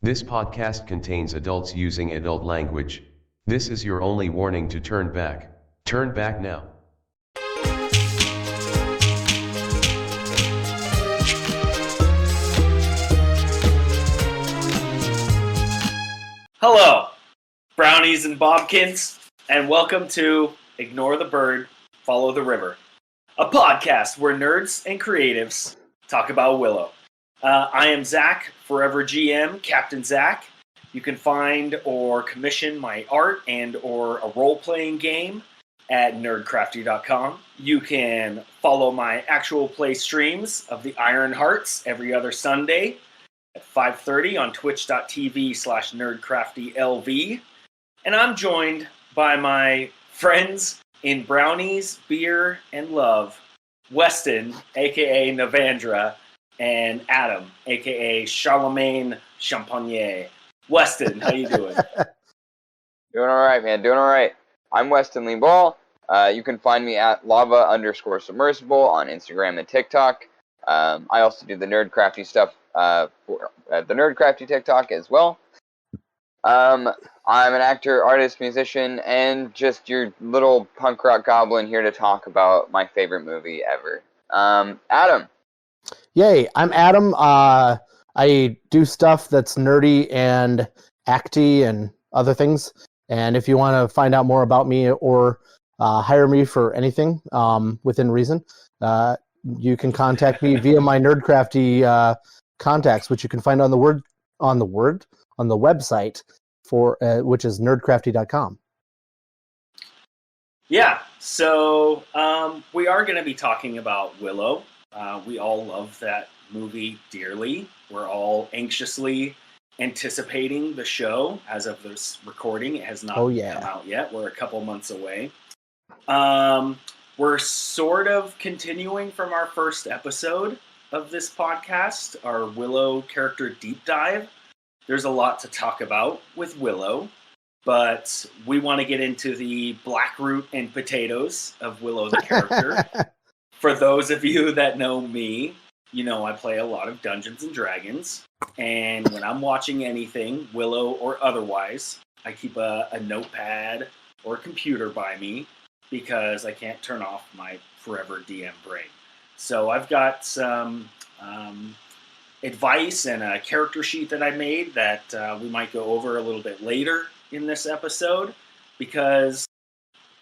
This podcast contains adults using adult language. This is your only warning to turn back. Turn back now. Hello, brownies and bobkins, and welcome to Ignore the Bird, Follow the River, a podcast where nerds and creatives talk about Willow. I am Zach, Forever GM, Captain Zach. You can find or commission my art and or a role-playing game at Nerdcrafty.com. You can follow my actual play streams of the Iron Hearts every other Sunday at 5:30 on twitch.tv/nerdcraftylv. And I'm joined by my friends in brownies, beer, and love, Weston, a.k.a. Navandra, and Adam, a.k.a. Charlemagne Champagner. Weston, how you doing? Doing all right, man. Doing all right. I'm Weston Lee Ball. You can find me at lava_submersible on Instagram and TikTok. I also do the Nerdcrafty stuff for the Nerdcrafty TikTok as well. I'm an actor, artist, musician, and just your little punk rock goblin here to talk about my favorite movie ever. Adam. Yay, I'm Adam. I do stuff that's nerdy and acty and other things. And if you want to find out more about me or hire me for anything within reason, you can contact me via my Nerdcrafty contacts, which you can find on the website for which is nerdcrafty.com. Yeah, so we are going to be talking about Willow. We all love that movie dearly. We're all anxiously anticipating the show as of this recording. It has not come out yet. We're a couple months away. We're sort of continuing from our first episode of this podcast, our Willow character deep dive. There's a lot to talk about with Willow, but we want to get into the black root and potatoes of Willow the character. For those of you that know me, you know I play a lot of Dungeons and Dragons, and when I'm watching anything, Willow or otherwise, I keep a notepad or a computer by me because I can't turn off my forever DM brain. So I've got some advice and a character sheet that I made that we might go over a little bit later in this episode because,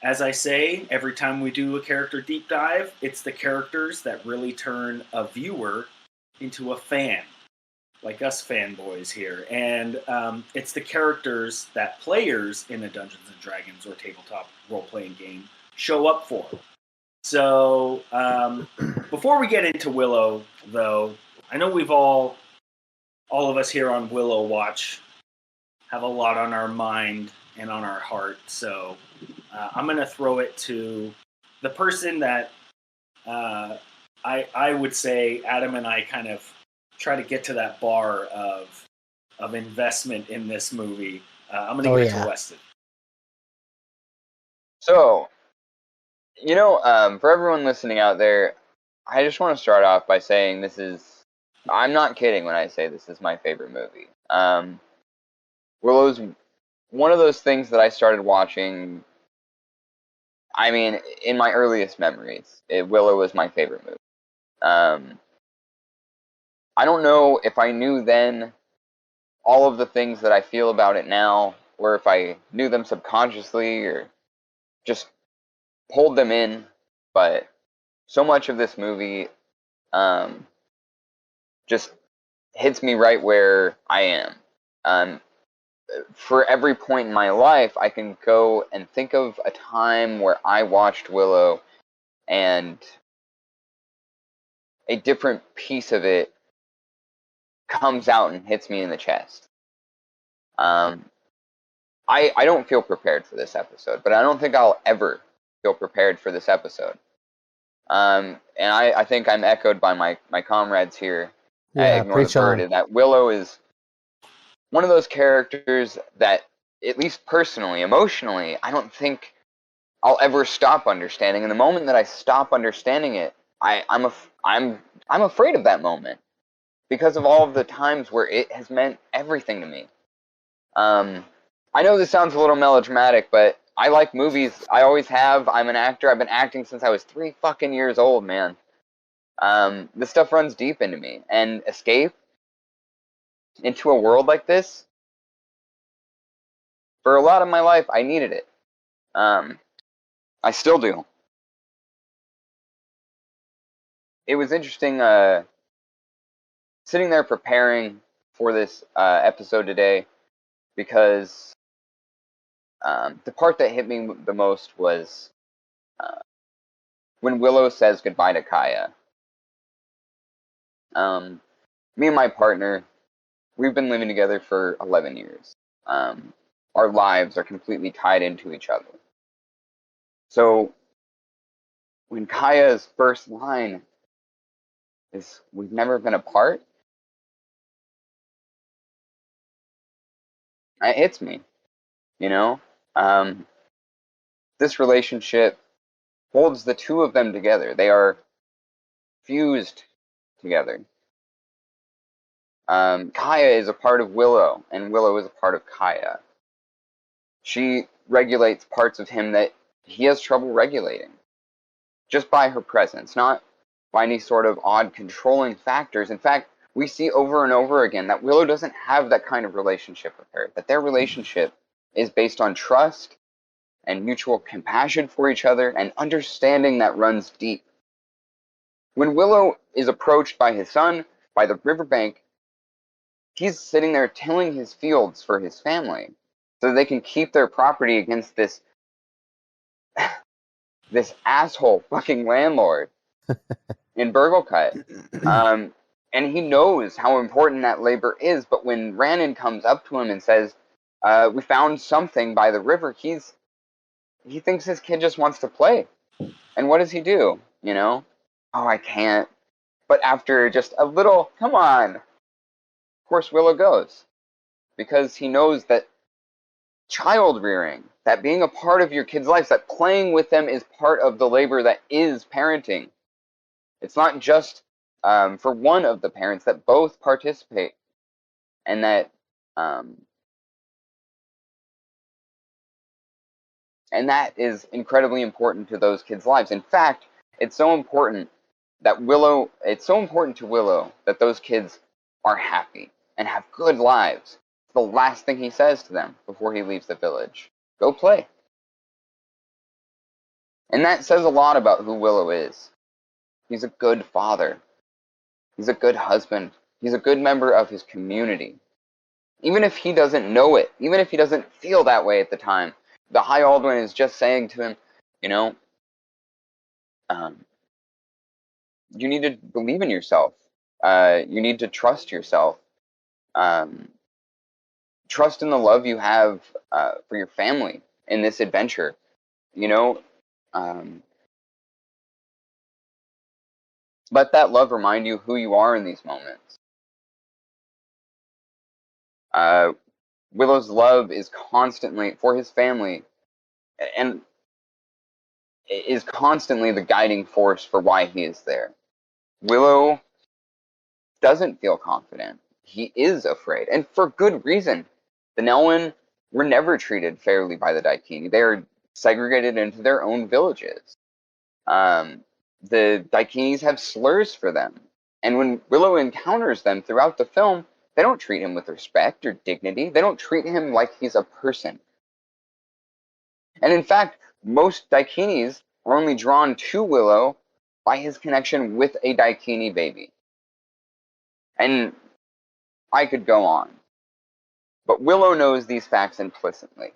as I say, every time we do a character deep dive, it's the characters that really turn a viewer into a fan, like us fanboys here. And it's the characters that players in a Dungeons & Dragons or tabletop role-playing game show up for. So before we get into Willow, though, I know we've all of us here on Willow Watch have a lot on our mind and on our heart. So I'm going to throw it to the person that I would say Adam and I kind of try to get to that bar of investment in this movie. I'm going to give it to Weston. So, for everyone listening out there, I just want to start off by saying I'm not kidding when I say this is my favorite movie. Willow's one of those things that I started watching, in my earliest memories. Willow was my favorite movie. I don't know if I knew then all of the things that I feel about it now, or if I knew them subconsciously, or just pulled them in, but so much of this movie just hits me right where I am. For every point in my life, I can go and think of a time where I watched Willow and a different piece of it comes out and hits me in the chest. I don't feel prepared for this episode, but I don't think I'll ever feel prepared for this episode. And I think I'm echoed by my comrades here at Ignore the Bird, in that Willow is one of those characters that, at least personally, emotionally, I don't think I'll ever stop understanding. And the moment that I stop understanding it, I'm afraid of that moment. because of all of the times where it has meant everything to me. I know this sounds a little melodramatic, but I like movies. I always have. I'm an actor. I've been acting since I was 3 fucking years old, man. This stuff runs deep into me. And escape into a world like this, for a lot of my life, I needed it. I still do. It was interesting sitting there preparing for this episode today, because the part that hit me the most was when Willow says goodbye to Kaya. Me and my partner, we've been living together for 11 years. Our lives are completely tied into each other. So when Kaya's first line is, "We've never been apart," it hits me, you know? This relationship holds the two of them together. They are fused together. Kaya is a part of Willow, and Willow is a part of Kaya. She regulates parts of him that he has trouble regulating, just by her presence, not by any sort of odd controlling factors. In fact, we see over and over again that Willow doesn't have that kind of relationship with her, that their relationship is based on trust and mutual compassion for each other and understanding that runs deep. When Willow is approached by his son by the riverbank, he's sitting there tilling his fields for his family so they can keep their property against this asshole fucking landlord in Burglecut. And he knows how important that labor is, but when Rannon comes up to him and says, "We found something by the river," he thinks his kid just wants to play. And what does he do? You know? "Oh, I can't." But after just a little, "Come on," of course Willow goes. Because he knows that child rearing, that being a part of your kids' lives, that playing with them is part of the labor that is parenting. It's not just for one of the parents, that both participate. And that is incredibly important to those kids' lives. In fact, it's so important to Willow that those kids are happy and have good lives. It's the last thing he says to them before he leaves the village. Go play. And that says a lot about who Willow is. He's a good father. He's a good husband. He's a good member of his community. Even if he doesn't know it, even if he doesn't feel that way at the time, the High Aldwin is just saying to him, you know, you need to believe in yourself. You need to trust yourself. Trust in the love you have for your family in this adventure. You know, let that love remind you who you are in these moments. Willow's love is constantly for his family, and is constantly the guiding force for why he is there. Willow doesn't feel confident. He is afraid, and for good reason. The Nelwyn were never treated fairly by the Daikini. They are segregated into their own villages. The Daikinis have slurs for them, and when Willow encounters them throughout the film, they don't treat him with respect or dignity. They don't treat him like he's a person. And in fact, most Daikinis are only drawn to Willow by his connection with a Daikini baby. And I could go on. But Willow knows these facts implicitly.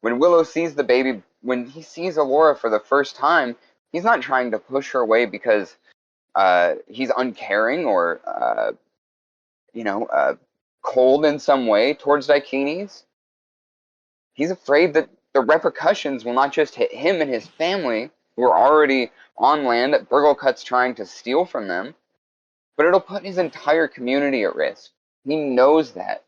When Willow sees the baby, when he sees Alora for the first time, he's not trying to push her away because he's uncaring or cold in some way towards Daikinis. He's afraid that the repercussions will not just hit him and his family, who are already on land that Burglecut's trying to steal from them, but it'll put his entire community at risk. He knows that.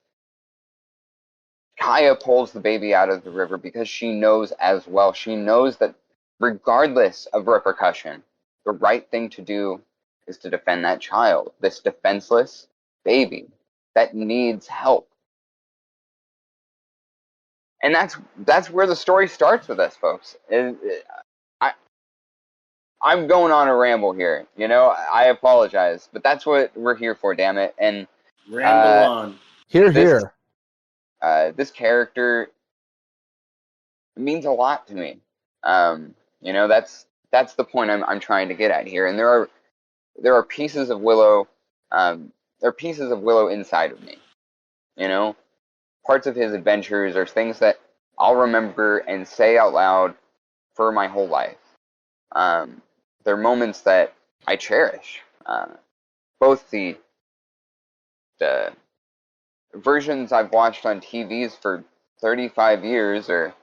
Kaya pulls the baby out of the river because she knows as well. She knows that regardless of repercussion, the right thing to do is to defend that child, this defenseless baby that needs help. And that's where the story starts with us, folks. I'm going on a ramble here, I apologize, but that's what we're here for, damn it. And Ramble on. Here, this, here. This character means a lot to me. That's the point I'm trying to get at here. And there are pieces of Willow, there are pieces of Willow inside of me. Parts of his adventures are things that I'll remember and say out loud for my whole life. They're moments that I cherish. Both the versions I've watched on TVs for 35 years, or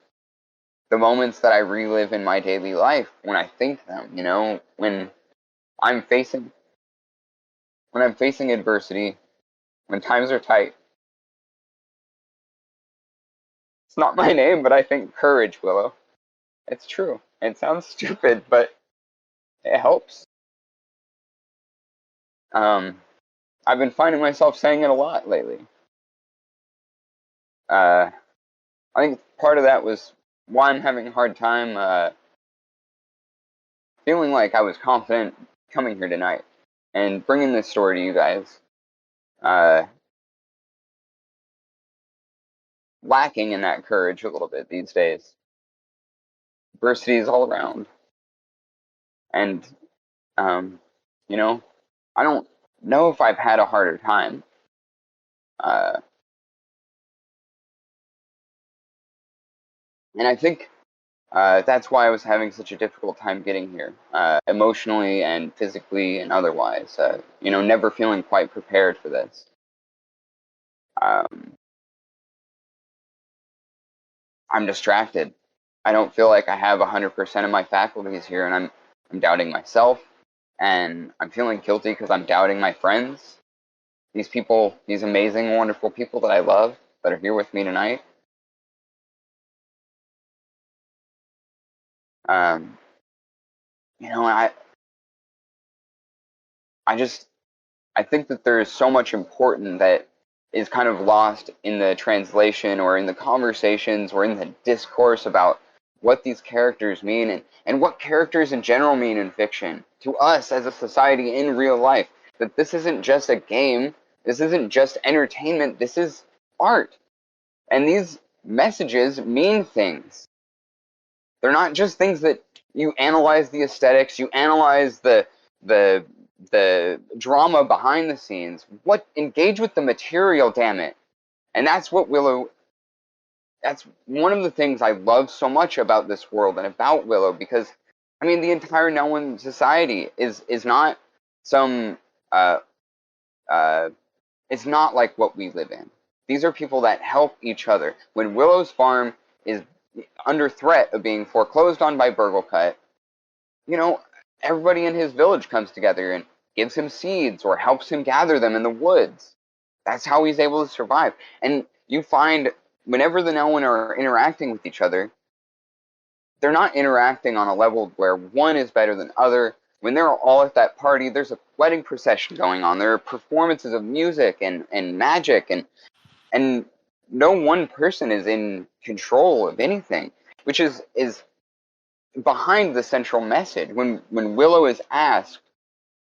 the moments that I relive in my daily life when I think them. When I'm facing adversity, when times are tight. It's not my name, but I think courage, Willow. It's true. It sounds stupid, but it helps. I've been finding myself saying it a lot lately. I think part of that was why I'm having a hard time feeling like I was confident coming here tonight and bringing this story to you guys. Lacking in that courage a little bit these days. Adversity is all around. And, I don't know if I've had a harder time. And I think that's why I was having such a difficult time getting here, emotionally and physically and otherwise. Never feeling quite prepared for this. I'm distracted. I don't feel like I have 100% of my faculties here, and I'm doubting myself, and I'm feeling guilty because I'm doubting my friends. These people, these amazing, wonderful people that I love, that are here with me tonight. I think that there is so much important that is kind of lost in the translation or in the conversations or in the discourse about what these characters mean and what characters in general mean in fiction to us as a society in real life. That this isn't just a game, this isn't just entertainment, this is art. And these messages mean things. They're not just things that you analyze the aesthetics, you analyze the drama behind the scenes. Engage with the material, damn it. And that's what Willow, that's one of the things I love so much about this world and about Willow, because the entire Nelwyn society is not some it's not like what we live in. These are people that help each other. When Willow's farm is under threat of being foreclosed on by Burglecut, everybody in his village comes together and gives him seeds or helps him gather them in the woods. That's how he's able to survive. And you find whenever the Nelwyn are interacting with each other, they're not interacting on a level where one is better than other. When they're all at that party, there's a wedding procession going on. There are performances of music and magic, and no one person is in control of anything, which is behind the central message. When Willow is asked,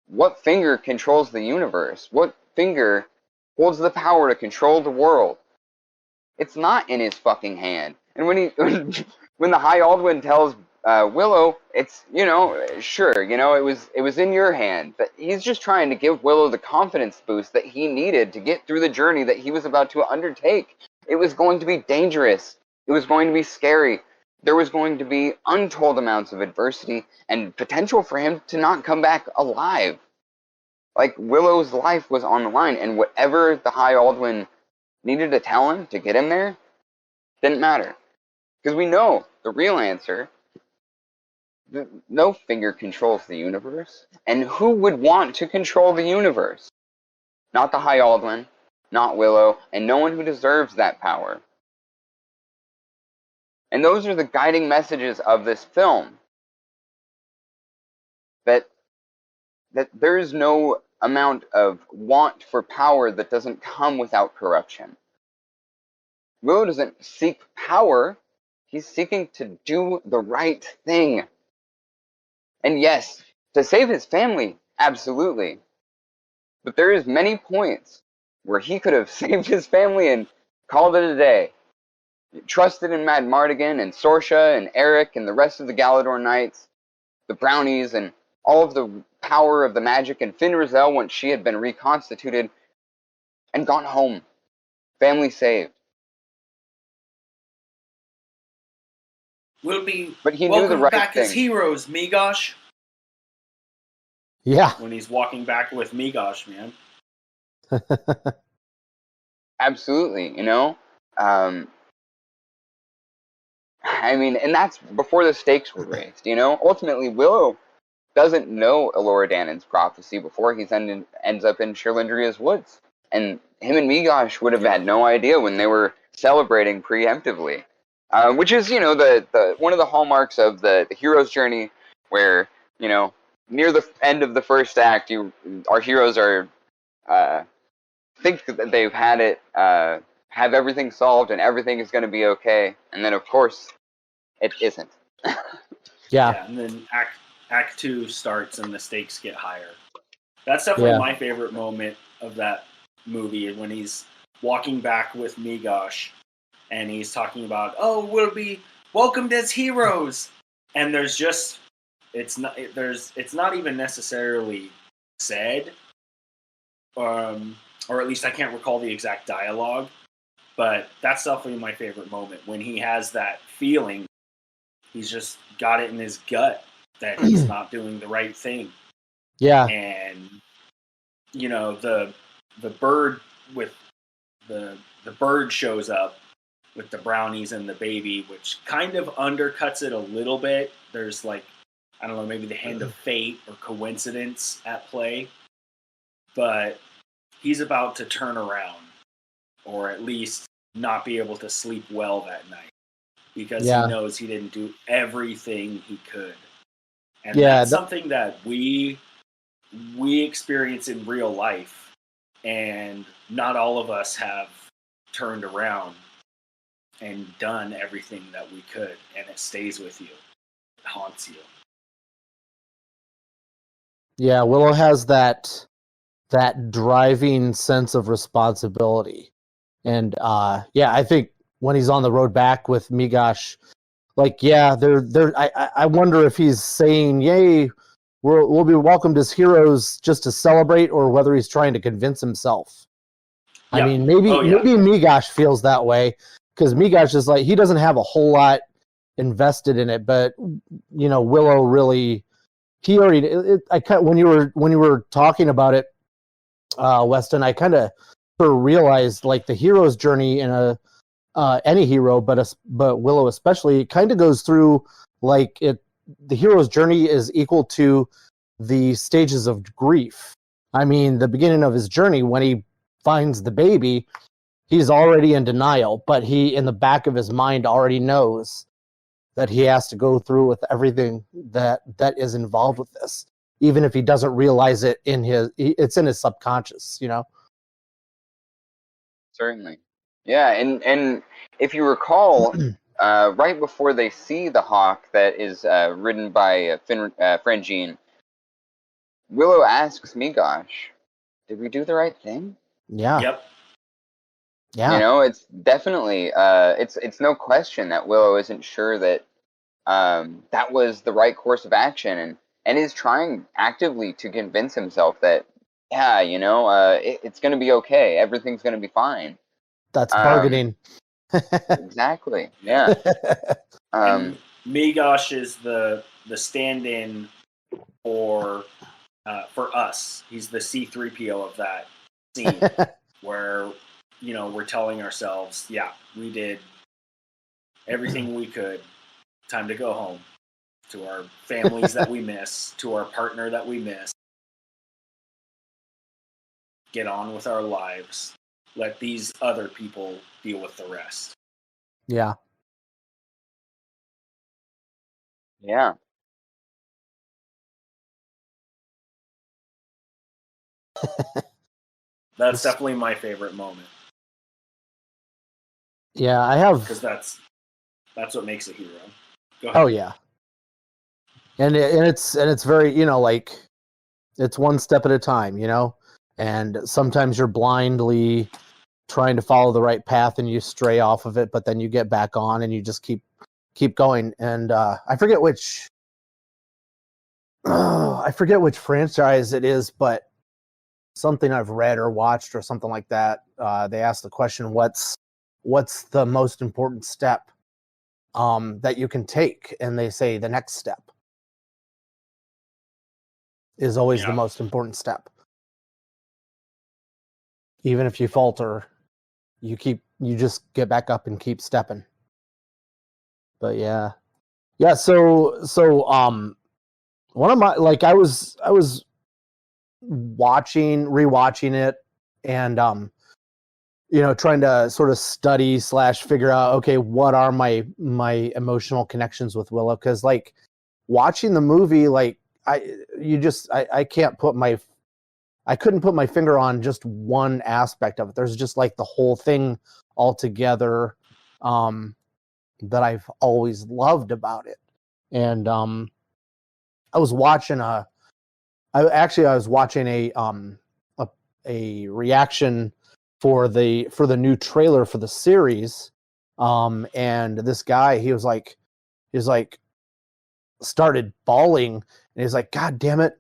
what finger controls the universe? What finger holds the power to control the world? It's not in his fucking hand. And when the High Aldwin tells Willow, it's, sure, it was in your hand. But he's just trying to give Willow the confidence boost that he needed to get through the journey that he was about to undertake. It was going to be dangerous. It was going to be scary. There was going to be untold amounts of adversity and potential for him to not come back alive. Like, Willow's life was on the line, and whatever the High Aldwin needed to tell him to get him there didn't matter. Because we know the real answer. No finger controls the universe. And who would want to control the universe? Not the High Aldwin, not Willow, and no one who deserves that power. And those are the guiding messages of this film. That that there is no amount of want for power that doesn't come without corruption. Willow doesn't seek power, he's seeking to do the right thing. And yes, to save his family, absolutely. But there is many points where he could have saved his family and called it a day. Trusted in Mad Mardigan and Sorsha and Eric and the rest of the Galador Knights, the Brownies, and all of the power of the magic in Finrazel once she had been reconstituted, and gone home. Family saved. We'll be But he knew the welcomed right back as thing. heroes, Migosh. Yeah. When he's walking back with Migosh, man. Absolutely, you know? I mean, and that's before the stakes were raised, you know? Ultimately, Willow doesn't know Elora Danon's prophecy before he ends up in Shirlindria's woods. And him and Migosh would have had no idea when they were celebrating preemptively. Which is, you know, the one of the hallmarks of the hero's journey, where, you know, near the end of the first act, our heroes are think that they've had it, have everything solved, and everything is going to be okay, and then of course, it isn't. Yeah. And then Act 2 starts and the stakes get higher. That's definitely my favorite moment of that movie, when he's walking back with Migosh and he's talking about, oh, we'll be welcomed as heroes. And there's just, it's not even necessarily said, or at least I can't recall the exact dialogue, but that's definitely my favorite moment, when he has that feeling. He's just got it in his gut that he's not doing the right thing. Yeah. And, you know, the bird with the bird shows up with the brownies and the baby, which kind of undercuts it a little bit. There's like, I don't know, maybe the hand of fate or coincidence at play. But he's about to turn around, or at least not be able to sleep well that night, because he knows he didn't do everything he could. And that's something that we experience in real life, and not all of us have turned around and done everything that we could, and it stays with you. It haunts you. Yeah, Willow has that driving sense of responsibility. And I think when he's on the road back with Migosh, like, I wonder if he's saying, yay, we'll be welcomed as heroes just to celebrate, or whether he's trying to convince himself. Yeah. I mean, maybe Migosh feels that way, because Migosh is like, he doesn't have a whole lot invested in it, but, you know, Willow really, he already, when you were talking about it, Weston, I kind of realized, like, the hero's journey in any hero, but Willow especially, kind of goes through, like, the hero's journey is equal to the stages of grief. I mean, the beginning of his journey, when he finds the baby, he's already in denial, but he, in the back of his mind, already knows that he has to go through with everything that is involved with this, even if he doesn't realize it it's in his subconscious, you know? Certainly. Yeah, and if you recall, right before they see the hawk that is ridden by Frangine, Willow asks Migosh, did we do the right thing? Yeah. Yep. Yeah. You know, it's definitely, it's no question that Willow isn't sure that that was the right course of action, and is trying actively to convince himself that, yeah, you know, it's going to be okay. Everything's going to be fine. That's bargaining. Exactly. Yeah. And Migosh is the stand-in for us. He's the C-3PO of that scene, where, you know, we're telling ourselves, yeah, we did everything we could. Time to go home to our families that we miss, to our partner that we miss. Get on with our lives. Let these other people deal with the rest. Yeah. Yeah. That's definitely my favorite moment. Yeah, I have. Because that's what makes a hero. Go ahead. Oh yeah, and it's very, you know, like, it's one step at a time, you know, and sometimes you're blindly trying to follow the right path and you stray off of it, but then you get back on and you just keep going. And I forget which franchise it is, but something I've read or watched or something like that. They asked the question, what's the most important step that you can take? And they say the next step is always the most important step. Even if you falter, you just get back up and keep stepping. But yeah. So one of my, like, I was rewatching it, and you know, trying to sort of study / figure out, okay, what are my emotional connections with Willow? Because, like, watching the movie, like, I couldn't put my finger on just one aspect of it. There's just, like, the whole thing altogether that I've always loved about it. And I was watching a reaction for the new trailer for the series, and this guy, he was like started bawling, and he's like, God damn it,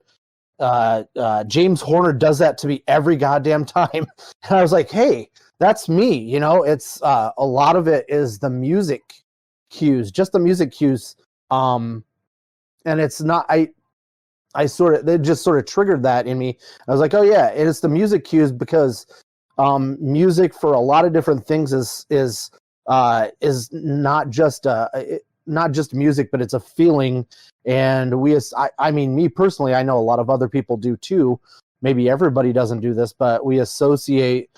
James Horner does that to me every goddamn time. And I was like, hey, that's me, you know. It's a lot of it is the music cues, just the music cues, and it's not, it just sort of triggered that in me. I was like, oh yeah, it's the music cues, because music for a lot of different things is not just music, but it's a feeling. And I mean, me personally, I know a lot of other people do too. Maybe everybody doesn't do this, but we associate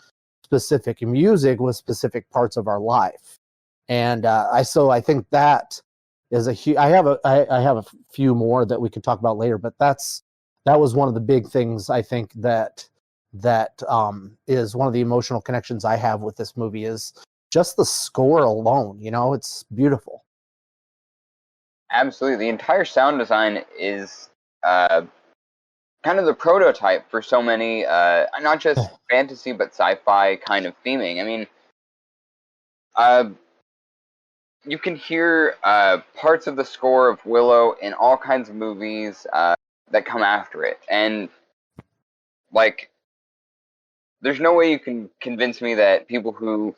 specific music with specific parts of our life. And I think that is I have a few more that we could talk about later, but that was one of the big things, I think, that is one of the emotional connections I have with this movie, is just the score alone. You know, it's beautiful. Absolutely. The entire sound design is kind of the prototype for so many, not just fantasy, but sci-fi kind of theming. I mean, you can hear parts of the score of Willow in all kinds of movies that come after it. And, like, there's no way you can convince me that people who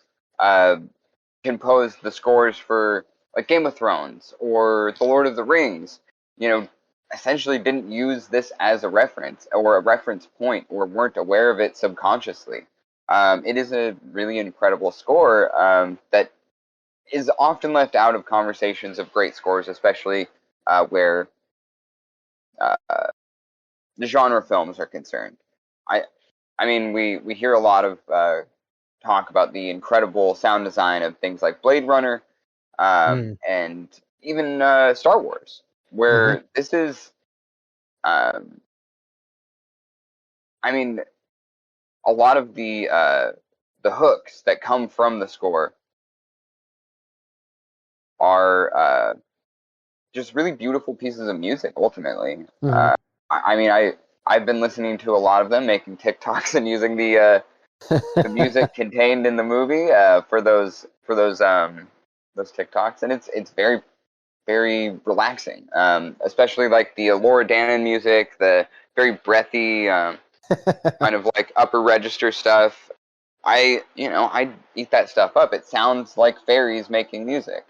compose the scores for, like, Game of Thrones or The Lord of the Rings, you know, essentially didn't use this as a reference or a reference point, or weren't aware of it subconsciously. It is a really incredible score that is often left out of conversations of great scores, especially where the genre films are concerned. I mean, we hear a lot of talk about the incredible sound design of things like Blade Runner, and even Star Wars, where this is, I mean, a lot of the hooks that come from the score are just really beautiful pieces of music. Ultimately, I mean, I've been listening to a lot of them, making TikToks and using the music contained in the movie for those TikToks, and it's very, very relaxing. Especially like the Laura Dannon music, the very breathy kind of like upper register stuff. I eat that stuff up. It sounds like fairies making music.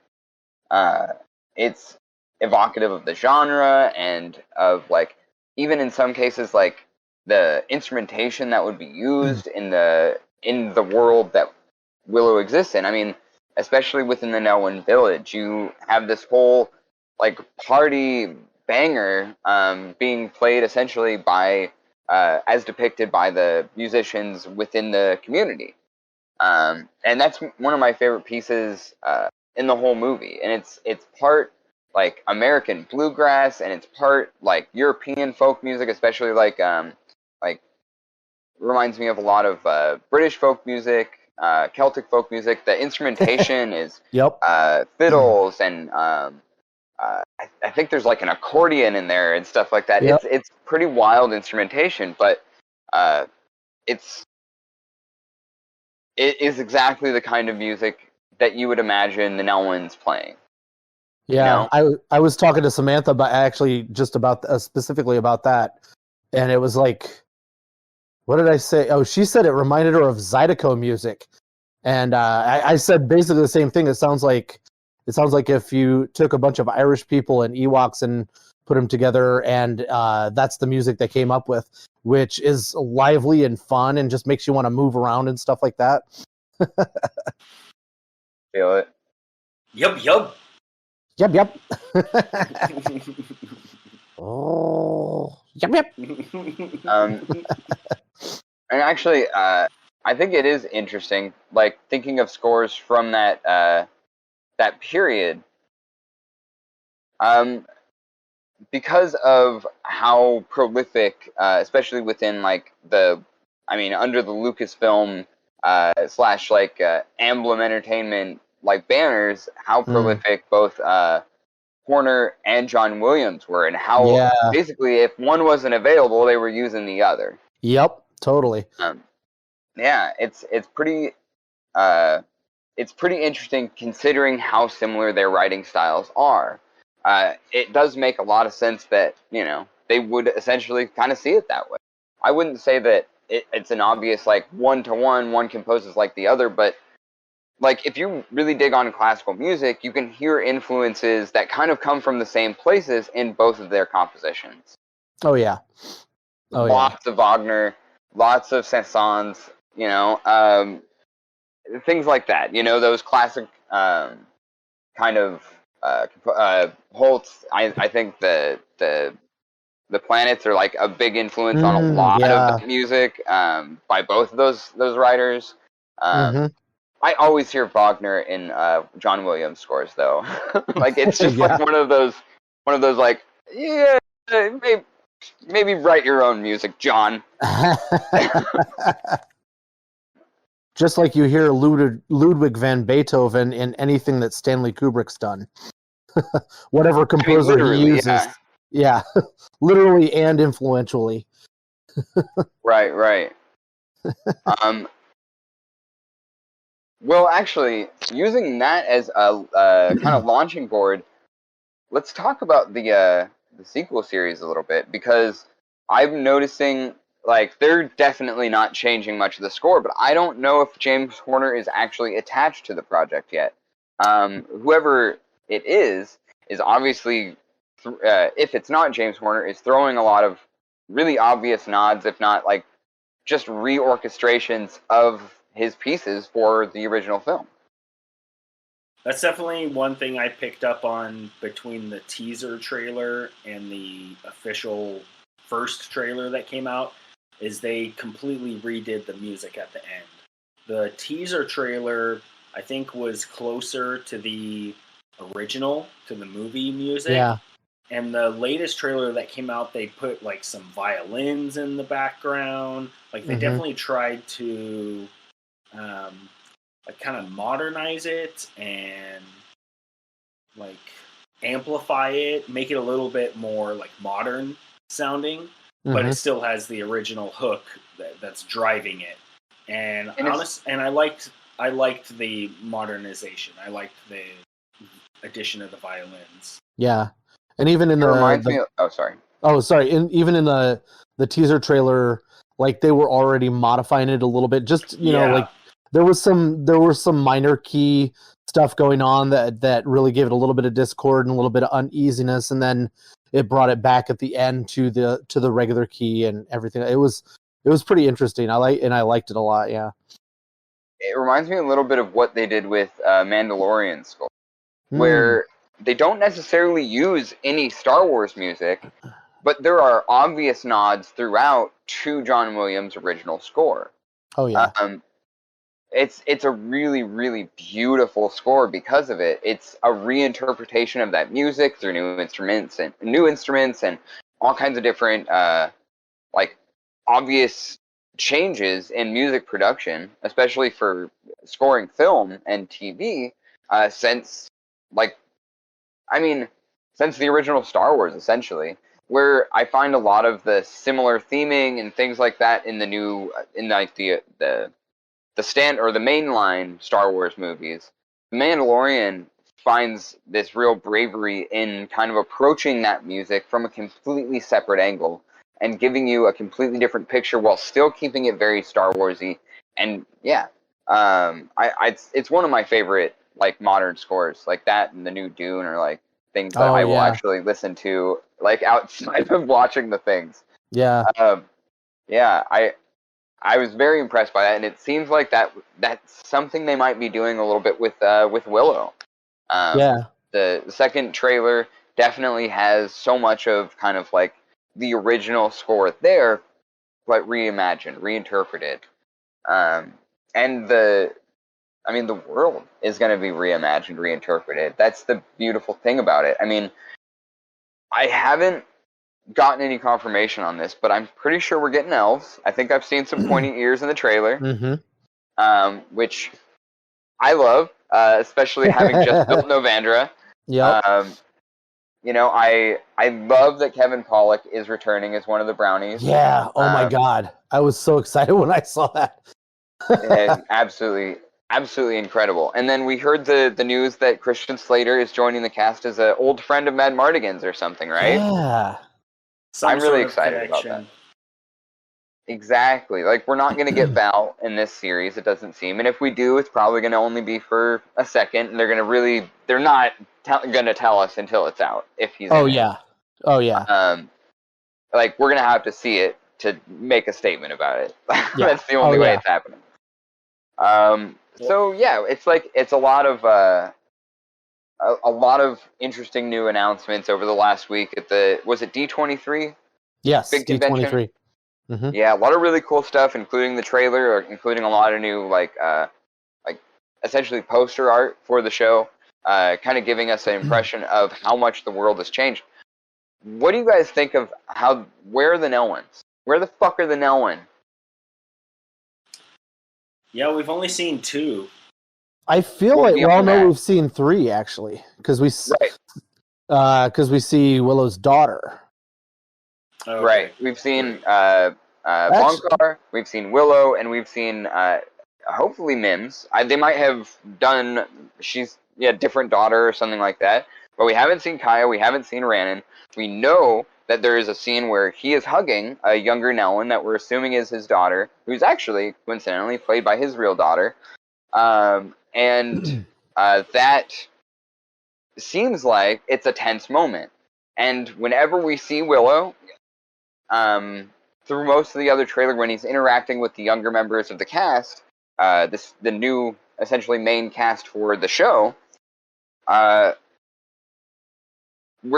It's evocative of the genre, and of, like, even in some cases, like, the instrumentation that would be used in the world that Willow exists in. I mean, especially within the Nelwyn village, you have this whole, like, party banger being played essentially by as depicted by the musicians within the community, and that's one of my favorite pieces in the whole movie. And it's part, like, American bluegrass, and it's part, like, European folk music, especially like reminds me of a lot of British folk music, Celtic folk music. The instrumentation is Yep. fiddles and I think there's like an accordion in there and stuff like that. Yep. It's pretty wild instrumentation, but it is exactly the kind of music that you would imagine the Nelwyn's playing. Yeah, I was talking to Samantha, but actually just about specifically about that, and it was like, what did I say? Oh, she said it reminded her of Zydeco music, and I said basically the same thing. It sounds like if you took a bunch of Irish people and Ewoks and put them together, and that's the music they came up with, which is lively and fun and just makes you want to move around and stuff like that. Feel it. Yup. Yep. Oh, yep. And actually, I think it is interesting, like thinking of scores from that period, because of how prolific, especially within like under the Lucasfilm slash like Emblem Entertainment like banners, how prolific both Horner and John Williams were, and how basically if one wasn't available, they were using the other. Yep, totally. Yeah, it's pretty interesting considering how similar their writing styles are. It does make a lot of sense that they would essentially kind of see it that way. I wouldn't say that it's an obvious like 1-to-1, one composes like the other, but like if you really dig on classical music, you can hear influences that kind of come from the same places in both of their compositions. Oh yeah. Lots of Wagner, lots of Saint-Saëns, things like that. Those classic kind of Holtz. I think the planets are like a big influence on a lot of that music by both of those writers. I always hear Wagner in John Williams scores, though. Like it's just like one of those like, maybe write your own music, John. Just like you hear Ludwig van Beethoven in anything that Stanley Kubrick's done. Whatever composer he uses. Yeah. Literally and influentially. Right. Well, actually, using that as a kind of launching board, let's talk about the sequel series a little bit, because I'm noticing like they're definitely not changing much of the score, but I don't know if James Horner is actually attached to the project yet. Whoever it is obviously, if it's not James Horner, is throwing a lot of really obvious nods, if not like just reorchestrations of his pieces for the original film. That's definitely one thing I picked up on between the teaser trailer and the official first trailer that came out, is they completely redid the music at the end. The teaser trailer, I think, was closer to the original, to the movie music. Yeah. And the latest trailer that came out, they put like some violins in the background. Like they definitely tried to like kind of modernize it and like amplify it, make it a little bit more like modern sounding, but it still has the original hook that's driving it. And I liked the modernization. I liked the addition of the violins. Yeah. And even in even in the teaser trailer, like they were already modifying it a little bit. Just know, like there was some minor key stuff going on that really gave it a little bit of discord and a little bit of uneasiness, and then it brought it back at the end to the regular key and everything. It was pretty interesting. I liked it a lot. Yeah. It reminds me a little bit of what they did with Mandalorian score, where they don't necessarily use any Star Wars music, but there are obvious nods throughout to John Williams' original score. Oh yeah. It's a really, really beautiful score because of it. It's a reinterpretation of that music through new instruments and all kinds of different like obvious changes in music production, especially for scoring film and TV, since since the original Star Wars, essentially, where I find a lot of the similar theming and things like that in the new, in like the mainline Star Wars movies. The Mandalorian finds this real bravery in kind of approaching that music from a completely separate angle and giving you a completely different picture while still keeping it very Star Warsy. And yeah, it's one of my favorite like modern scores, like that and the new Dune, or like things that I will actually listen to like outside of watching the things. Yeah. Yeah, I was very impressed by that, and it seems like that's something they might be doing a little bit with Willow. The second trailer definitely has so much of kind of like the original score there, but reimagined, reinterpreted. And the world is going to be reimagined, reinterpreted. That's the beautiful thing about it. I mean, I haven't gotten any confirmation on this, but I'm pretty sure we're getting elves. I think I've seen some pointy ears in the trailer, which I love, especially having just built Novandra. Yeah. I love that Kevin Pollak is returning as one of the brownies. Yeah. Oh my God, I was so excited when I saw that. Absolutely incredible. And then we heard the news that Christian Slater is joining the cast as an old friend of Mad Mardigan's or something, right? Yeah. I'm really excited about that. Exactly. Like, we're not going to get Val in this series, it doesn't seem. And if we do, it's probably going to only be for a second. And they're not going to tell us until it's out if he's in it. Oh, yeah. Like, we're going to have to see it to make a statement about it. That's the only way it's happening. So yeah, it's a lot of interesting new announcements over the last week at was it D23? Yes, big D23. convention. Yeah, a lot of really cool stuff, including the trailer, or including a lot of new like essentially poster art for the show, kind of giving us an impression of how much the world has changed. What do you guys think of where are the Nelwyns? Where the fuck are the Nelwyn? Yeah, we've only seen 2. I feel like we've seen 3 actually, because we see Willow's daughter. Okay. Right, we've seen Bonkar, we've seen Willow, and we've seen hopefully Mims. They might have done different daughter or something like that, but we haven't seen Kaya, we haven't seen Rhiannon. We know that there is a scene where he is hugging a younger Nelwyn that we're assuming is his daughter, who's actually, coincidentally, played by his real daughter. And that seems like it's a tense moment. And whenever we see Willow, through most of the other trailer, when he's interacting with the younger members of the cast, the new, essentially, main cast for the show, where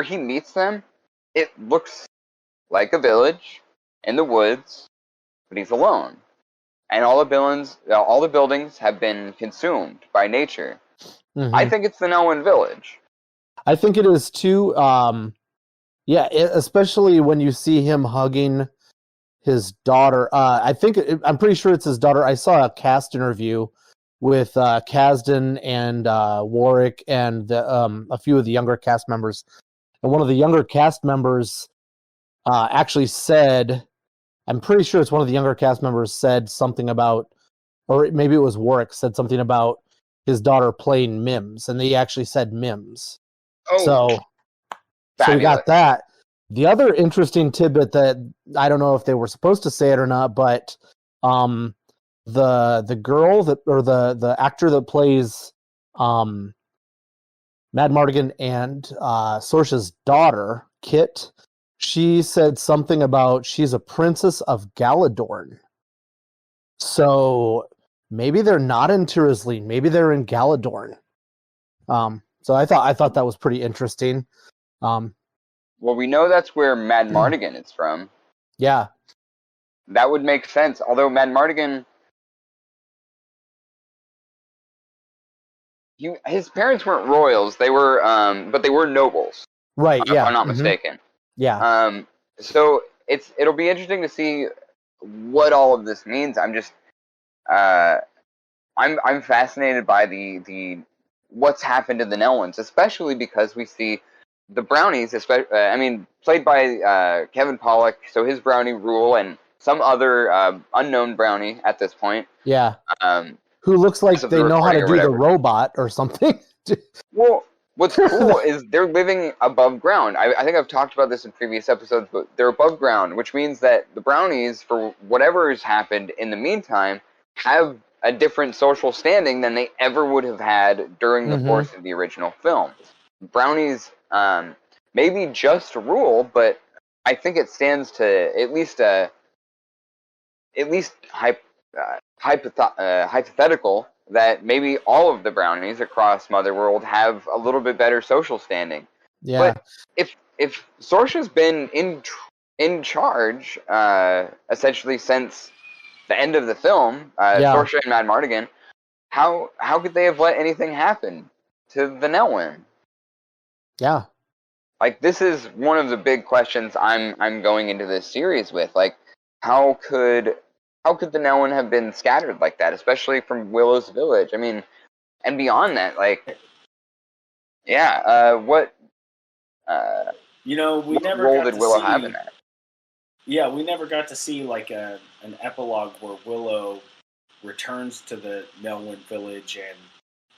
he meets them, it looks like a village in the woods, but he's alone. And all the buildings have been consumed by nature. I think it's the Nelwyn village. I think it is too. Especially when you see him hugging his daughter. I'm pretty sure it's his daughter. I saw a cast interview with Kasdan and Warwick and a few of the younger cast members. And one of the younger cast members actually said, I'm pretty sure it's one of the younger cast members said something about, or maybe it was Warwick, said something about his daughter playing Mims, and they actually said Mims. Oh, so we got that. The other interesting tidbit that I don't know if they were supposed to say it or not, but the girl the actor that plays Mad Mardigan and Sorce's daughter, Kit, she said something about she's a princess of Galadorn. So maybe they're not in Tirazline. Maybe they're in Galadorn. So I thought that was pretty interesting. Well, we know that's where Mad Mardigan is from. Yeah. That would make sense. Although Mad Mardigan, his parents weren't royals. They were, but they were nobles. Right. If I'm not mistaken. Yeah. So it'll be interesting to see what all of this means. I'm just I'm fascinated by the what's happened to the Nelwyn's, especially because we see the brownies, played by Kevin Pollak, so his brownie Rule, and some other unknown brownie at this point. Yeah. Um, Who looks like they know how to do the robot or something. Well, what's cool is they're living above ground. I think I've talked about this in previous episodes, but they're above ground, which means that the brownies, for whatever has happened in the meantime, have a different social standing than they ever would have had during the course of the original film. Brownies maybe just rule, but I think it stands to at least hypothetical that maybe all of the brownies across Motherworld have a little bit better social standing. Yeah. But if Sorsha's been in charge essentially since the end of the film, Sorsha and Mad Mardigan, how could they have let anything happen to the Nelwyn? Yeah. Like, this is one of the big questions I'm going into this series with. Like, how could the Nelwyn have been scattered like that, especially from Willow's village? I mean, and beyond that, like, what we never role got did to Willow see, have in that? Yeah, we never got to see like an epilogue where Willow returns to the Nelwyn village and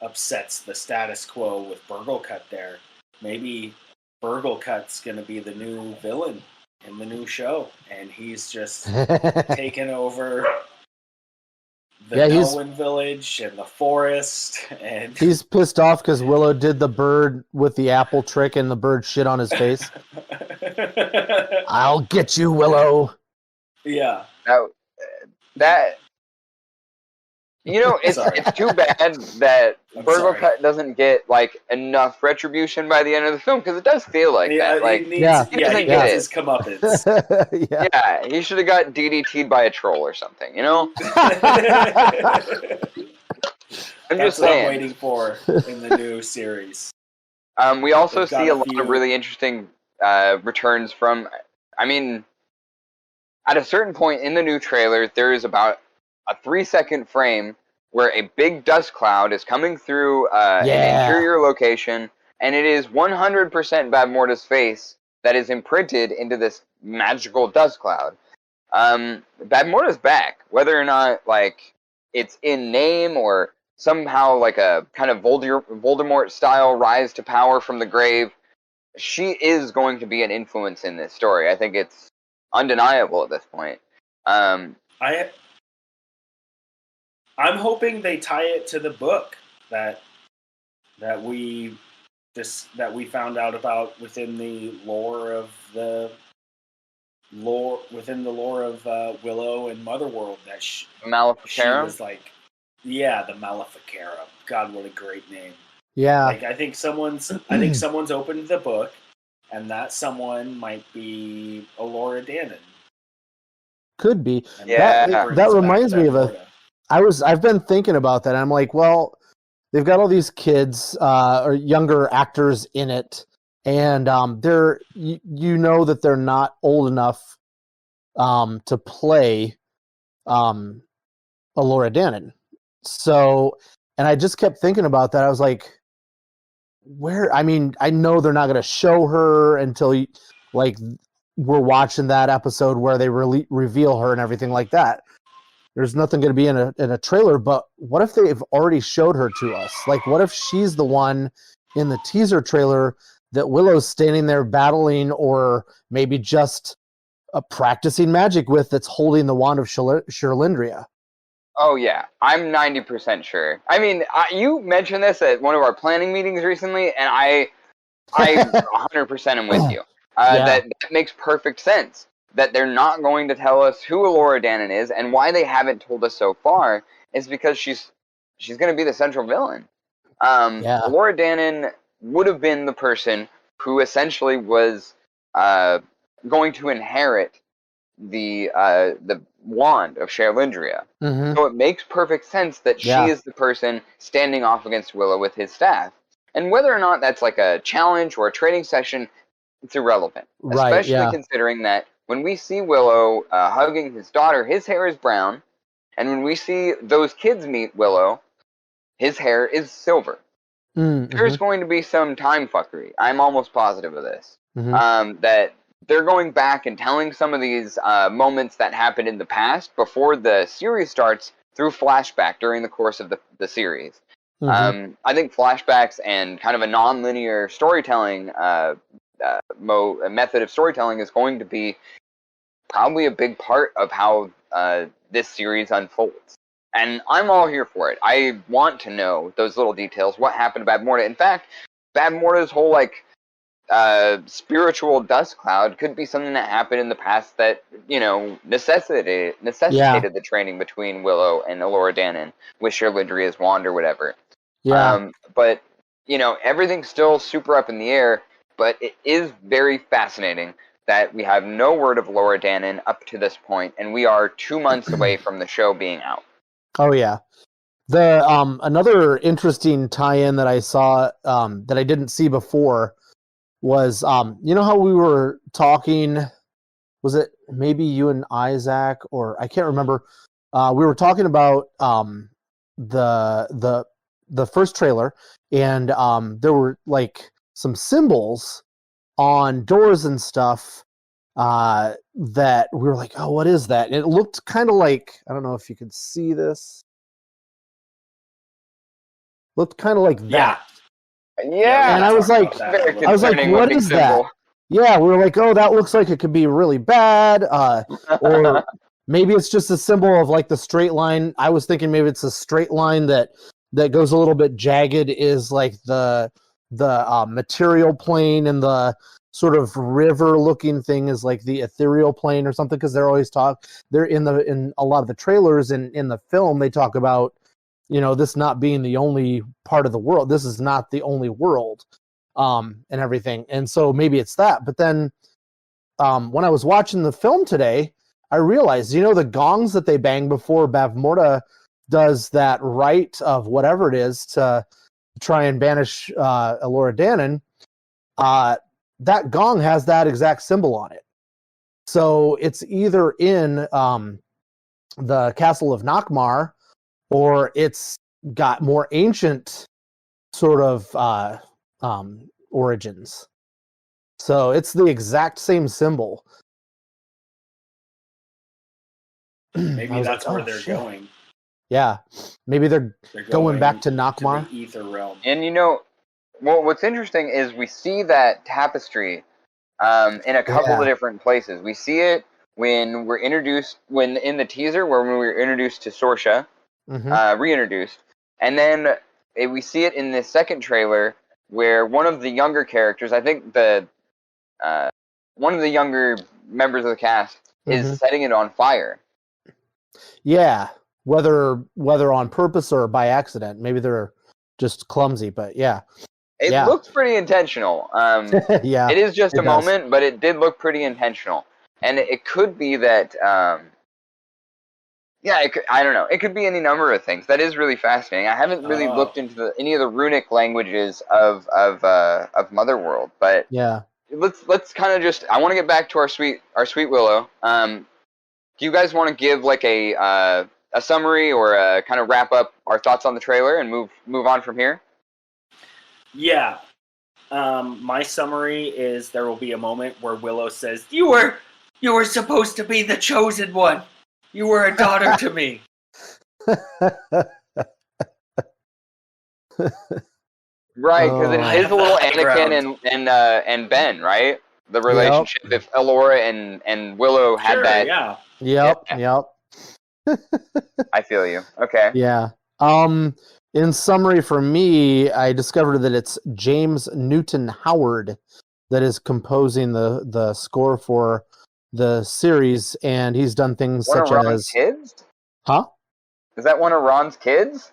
upsets the status quo with Burglecut there. Maybe Burglecut's going to be the new villain in the new show, and he's just taken over the Nelwyn village and the forest, and he's pissed off because Willow did the bird with the apple trick and the bird shit on his face. I'll get you, Willow. Yeah. That it's too bad that Burglecut doesn't get like enough retribution by the end of the film, because it does feel like that. Like, he needs his comeuppance. Yeah, he should have got DDT'd by a troll or something, I'm That's just saying. what I'm waiting for in the new series. We also see a lot of really interesting returns from. I mean, at a certain point in the new trailer, there is about a 3-second frame where a big dust cloud is coming through an interior location, and it is 100% Bad Morta's face that is imprinted into this magical dust cloud. Bad Morta's back, whether or not like it's in name or somehow like a kind of Voldemort-style rise to power from the grave. She is going to be an influence in this story. I think it's undeniable at this point. I'm hoping they tie it to the book that we found out about within the lore of Willow and Motherworld. That she was like, the Maleficarum. God, what a great name! Yeah, like I think someone's opened the book, and that someone might be Elora Danon. Could be. Yeah, that reminds me of I've been thinking about that. And I'm like, well, they've got all these kids or younger actors in it, and they're that they're not old enough to play Elora Danon. So, and I just kept thinking about that. I was like, where? I mean, I know they're not going to show her until we're watching that episode where they reveal her and everything like that. There's nothing going to be in a trailer, but what if they've already showed her to us? Like, what if she's the one in the teaser trailer that Willow's standing there battling, or maybe just practicing magic with, that's holding the wand of Sherlindria? Oh, yeah. I'm 90% sure. I mean, you mentioned this at one of our planning meetings recently, and I 100% am with you. That makes perfect sense. That they're not going to tell us who Elora Danon is, and why they haven't told us so far is because she's going to be the central villain. Elora Danon would have been the person who essentially was going to inherit the wand of Sherlindria. Mm-hmm. So it makes perfect sense that she is the person standing off against Willow with his staff. And whether or not that's like a challenge or a training session, it's irrelevant. Right, especially considering that when we see Willow hugging his daughter, his hair is brown, and when we see those kids meet Willow, his hair is silver. There's going to be some time fuckery. I'm almost positive of this. That they're going back and telling some of these moments that happened in the past before the series starts through flashback during the course of the series. I think flashbacks and kind of a non-linear storytelling method of storytelling is going to be probably a big part of how this series unfolds. And I'm all here for it. I want to know those little details, what happened to Bab Morda. In fact, Bab Morda's whole, like, spiritual dust cloud could be something that happened in the past that, you know, necessitated the training between Willow and Elora Danan with Shirlindria's wand or whatever. But, you know, everything's still super up in the air, but it is very fascinating that we have no word of Elora Danan up to this point, and we are 2 months away from the show being out. Oh yeah. The another interesting tie-in that I saw that I didn't see before was you know how we were talking, was it maybe you and Isaac, or I can't remember, we were talking about the first trailer, and there were like some symbols on doors and stuff that we were like, oh, what is that? And it looked kind of like, I don't know if you could see this. Looked kind of like that. Yeah. And I was like, what is that? Yeah, we were like, oh, that looks like it could be really bad. Or maybe it's just a symbol of like the straight line. I was thinking maybe it's a straight line that goes a little bit jagged is like the material plane, and the sort of river looking thing is like the ethereal plane or something, because they're in a lot of the trailers and in the film they talk about, you know, this not being the only part of the world. This is not the only world, and everything. And so maybe it's that. But then when I was watching the film today, I realized, you know, the gongs that they bang before Bab Morda does that rite of whatever it is to try and banish Elora Danan, that gong has that exact symbol on it. So it's either in the Castle of Nockmaar, or it's got more ancient sort of origins. So it's the exact same symbol. Maybe that's where they're going. Yeah, maybe they're going back to Nockmaar. To the ether realm. And you know, well, what's interesting is we see that tapestry in a couple of different places. We see it when we're introduced, when in the teaser, when we were introduced to Sorsha, reintroduced, and then we see it in the second trailer where one of the younger characters, I think one of the younger members of the cast, is setting it on fire. Yeah, whether on purpose or by accident. Maybe they're just clumsy, but yeah. It looks pretty intentional. Yeah, it is just a moment, but it did look pretty intentional. And it could be that, I don't know. It could be any number of things. That is really fascinating. I haven't really looked into any of the runic languages of Motherworld, but yeah. Let's kind of just. I want to get back to our sweet Willow. Do you guys want to give like a summary or kind of wrap up our thoughts on the trailer and move on from here? Yeah. My summary is there will be a moment where Willow says, You were supposed to be the chosen one. You were a daughter to me. Right, because it is a little Anakin and Ben, right? The relationship, if Elora and Willow had that. Yeah. Yep. I feel you. Okay. Yeah. In summary, for me, I discovered that it's James Newton Howard that is composing the score for the series, and he's done things one such of Ron's as kids? Huh? Is that one of Ron's kids?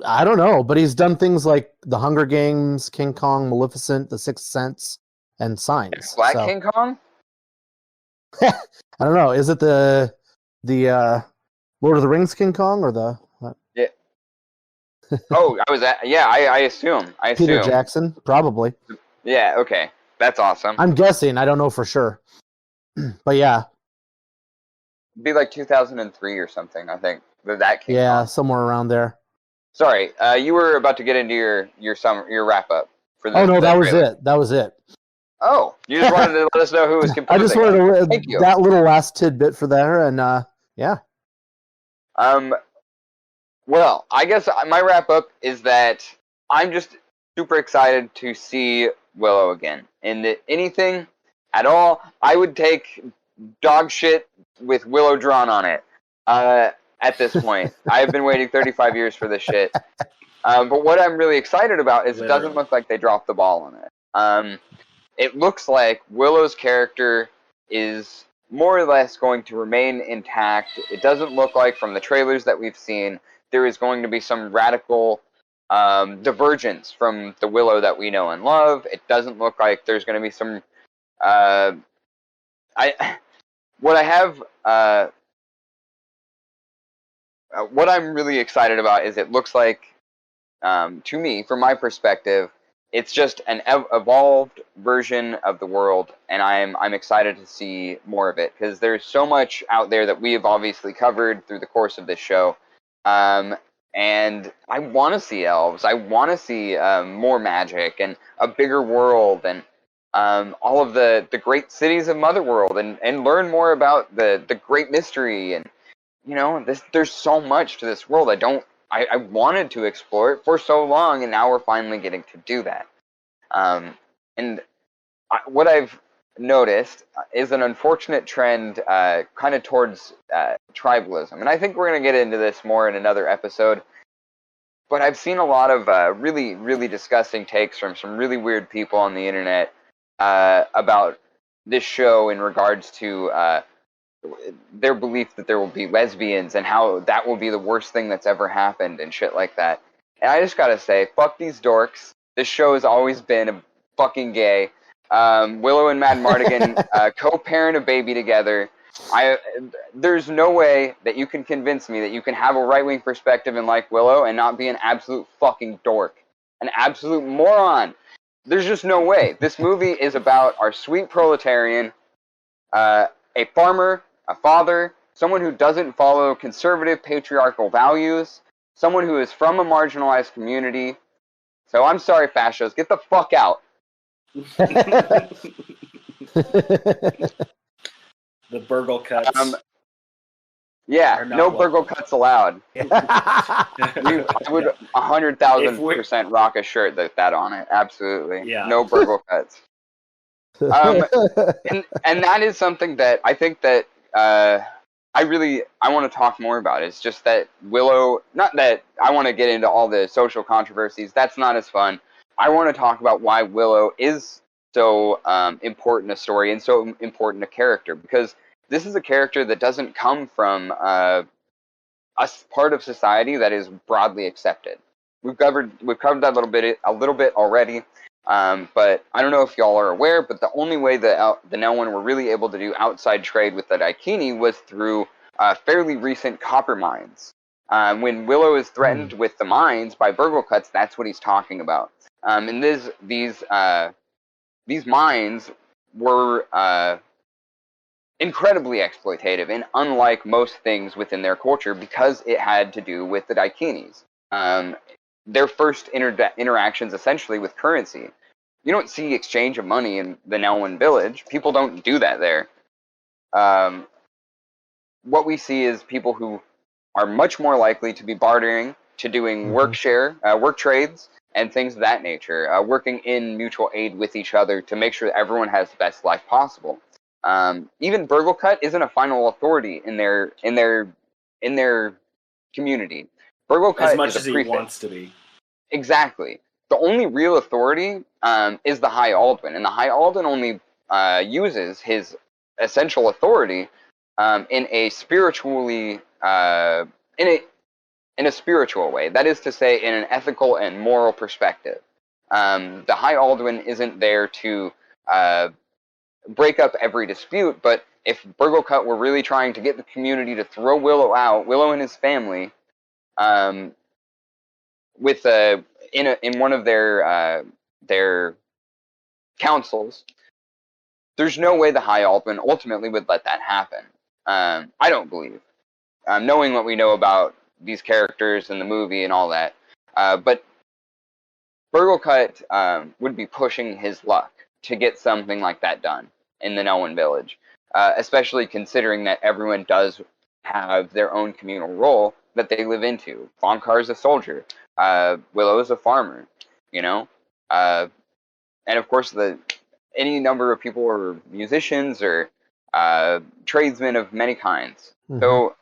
I don't know, but he's done things like The Hunger Games, King Kong, Maleficent, The Sixth Sense, and Signs. Black King Kong? I don't know. Is it the Lord of the Rings King Kong or the? Yeah. Oh, I assume. Peter Jackson, probably. Yeah. Okay, that's awesome. I'm guessing. I don't know for sure. But yeah, It'd be like 2003 or something, I think, that came yeah, out. somewhere around there. Sorry, you were about to get into your wrap up for Oh no, that was trailer. it. That was it. Oh, you just wanted to let us know who was composing. I just wanted to Thank you. that little last tidbit for there, and yeah. Well, I guess my wrap up is that I'm just super excited to see Willow again. And anything at all, I would take dog shit with Willow drawn on it. At this point, I've been waiting 35 years for this shit. But what I'm really excited about is it doesn't look like they dropped the ball on it. It looks like Willow's character is more or less going to remain intact. It doesn't look like, from the trailers that we've seen, there is going to be some radical divergence from the Willow that we know and love. It doesn't look like there's going to be some. What I'm really excited about is it looks like, to me, from my perspective, it's just an evolved version of the world, and I'm excited to see more of it because there's so much out there that we have obviously covered through the course of this show, and I want to see elves. I want to see more magic and a bigger world and all of the great cities of Motherworld and learn more about the great mystery and there's so much to this world. I wanted to explore it for so long, and now we're finally getting to do that. What I've noticed is an unfortunate trend kind of towards tribalism. And I think we're going to get into this more in another episode. But I've seen a lot of really, really disgusting takes from some really weird people on the internet about this show in regards to their belief that there will be lesbians and how that will be the worst thing that's ever happened and shit like that. And I just gotta say, fuck these dorks. This show has always been fucking gay. Willow and Madmartigan co-parent a baby together. There's no way that you can convince me that you can have a right-wing perspective and like Willow and not be an absolute fucking dork. An absolute moron. There's just no way. This movie is about our sweet proletarian, a farmer, a father, someone who doesn't follow conservative patriarchal values, someone who is from a marginalized community. So I'm sorry, fascists, get the fuck out. The burgle cuts. Yeah, no burgle cuts allowed. I would 100,000% rock a shirt that on it. Absolutely. Yeah. No burgle cuts. And that is something that I think that I want to talk more about. It's just that Willow, not that I want to get into all the social controversies. That's not as fun. I want to talk about why Willow is so important a story and so important a character, because this is a character that doesn't come from a part of society that is broadly accepted. We've covered that a little bit already. But I don't know if y'all are aware, but the only way that the Nelwyn were really able to do outside trade with the Daikini was through fairly recent copper mines. When Willow is threatened with the mines by burgle cuts, that's what he's talking about. And these mines were incredibly exploitative and unlike most things within their culture because it had to do with the Daikinis. Their first interactions essentially with currency. You don't see exchange of money in the Nelwyn village. People don't do that there. What we see is people who are much more likely to be bartering, to doing work trades, and things of that nature, working in mutual aid with each other to make sure that everyone has the best life possible. Even Burglecut isn't a final authority in their community. Burglecut as much is a as he prefect. wants to be. Exactly. The only real authority is the High Aldwin, and the High Aldwin only uses his essential authority in a spiritually in a spiritual way. That is to say, in an ethical and moral perspective. The High Aldwin isn't there to break up every dispute, but if Burglecut were really trying to get the community to throw Willow out, Willow and his family, with in one of their councils, there's no way the High Alderman ultimately would let that happen. I don't believe. Knowing what we know about these characters in the movie and all that. But Burglecut would be pushing his luck to get something like that done in the Nelwyn village, especially considering that everyone does have their own communal role that they live into. Vonkar is a soldier. Willow is a farmer, you know? And of course, any number of people are musicians or tradesmen of many kinds. Mhm. So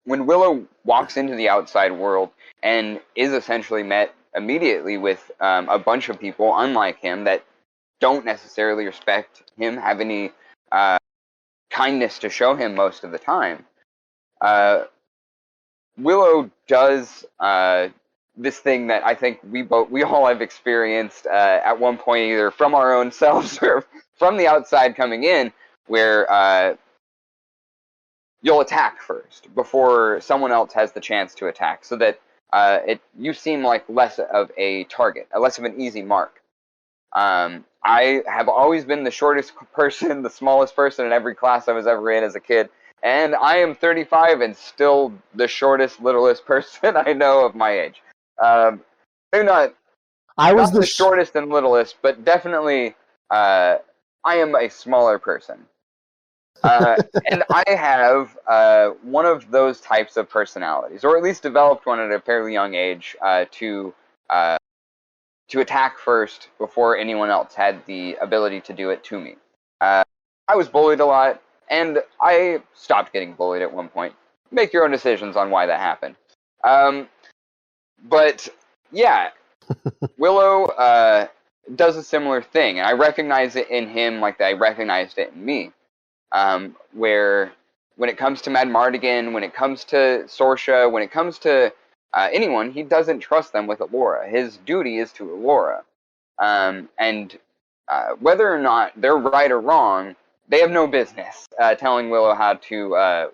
when Willow walks into the outside world and is essentially met immediately with a bunch of people unlike him that don't necessarily respect him, have any kindness to show him most of the time, Willow does this thing that I think we all have experienced at one point, either from our own selves or from the outside coming in, where you'll attack first before someone else has the chance to attack, so that you seem like less of a target, less of an easy mark. I have always been the shortest person, the smallest person in every class I was ever in as a kid, and I am 35 and still the shortest, littlest person I know of my age. Maybe not the shortest and littlest, but definitely I am a smaller person. And I have one of those types of personalities, or at least developed one at a fairly young age, to attack first before anyone else had the ability to do it to me. I was bullied a lot, and I stopped getting bullied at one point. Make your own decisions on why that happened. But yeah, Willow does a similar thing, and I recognize it in him like I recognized it in me. Where when it comes to Madmartigan, when it comes to Sorsha, when it comes to anyone, he doesn't trust them with Allura. His duty is to Allura. And whether or not they're right or wrong, they have no business telling Willow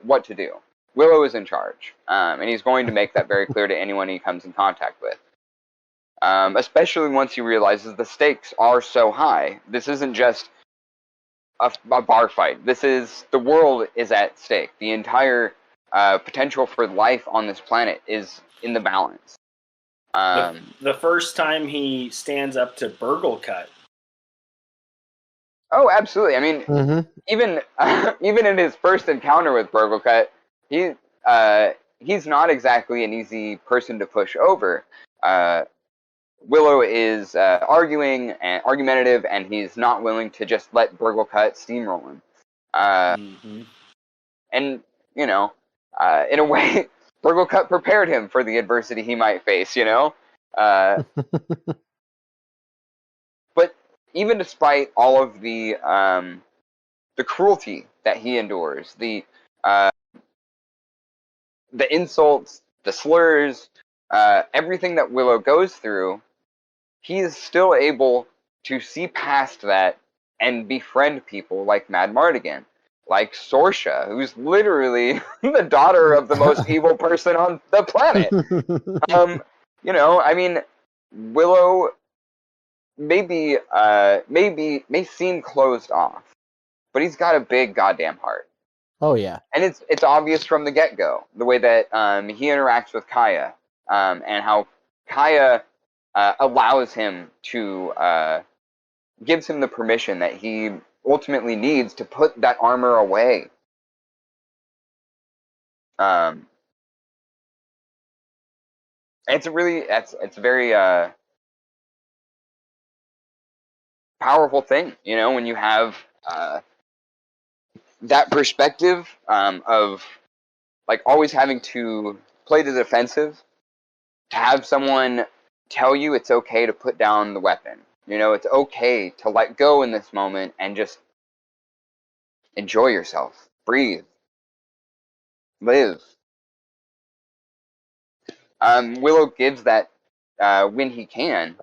what to do. Willow is in charge, and he's going to make that very clear to anyone he comes in contact with. Especially once he realizes the stakes are so high. This isn't just a bar fight. The world is at stake. The entire potential for life on this planet is in the balance. The first time he stands up to Burglecut. Oh, absolutely. I mean, even in his first encounter with Burglecut, he's not exactly an easy person to push over. Willow is argumentative, and he's not willing to just let Burglecut steamroll him. And, you know, in a way, Burglecut prepared him for the adversity he might face, you know? But even despite all of the cruelty that he endures, the insults, the slurs, everything that Willow goes through, he is still able to see past that and befriend people like Madmartigan, like Sorsha, who's literally the daughter of the most evil person on the planet. You know, I mean, Willow may seem closed off, but he's got a big goddamn heart. Oh yeah, and it's obvious from the get-go the way that he interacts with Kaya, and how Kaya allows him to gives him the permission that he ultimately needs to put that armor away. It's a very powerful thing, you know, when you have that perspective of like always having to play the defensive, to have someone tell you it's okay to put down the weapon. You know, it's okay to let go in this moment and just enjoy yourself, breathe, live. Willow gives that when he can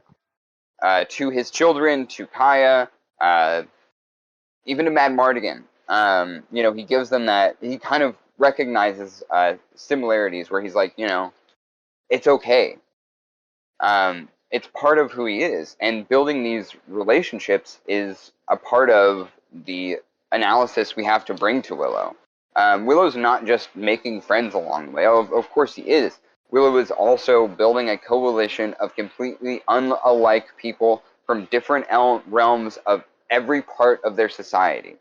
to his children, to Kaya, even to Madmartigan. You know, he gives them that. He kind of recognizes similarities where he's like, you know, it's okay. it's part of who he is, and building these relationships is a part of the analysis we have to bring to Willow. Willow's not just making friends along the way. Of course he is. Willow is also building a coalition of completely unlike people from different realms of every part of their society.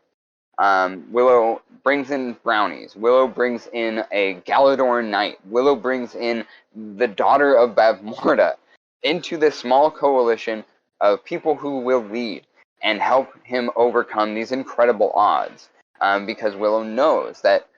Willow brings in brownies. Willow brings in a Galadorn knight. Willow brings in the daughter of Bavmorda into this small coalition of people who will lead and help him overcome these incredible odds. Because Willow knows that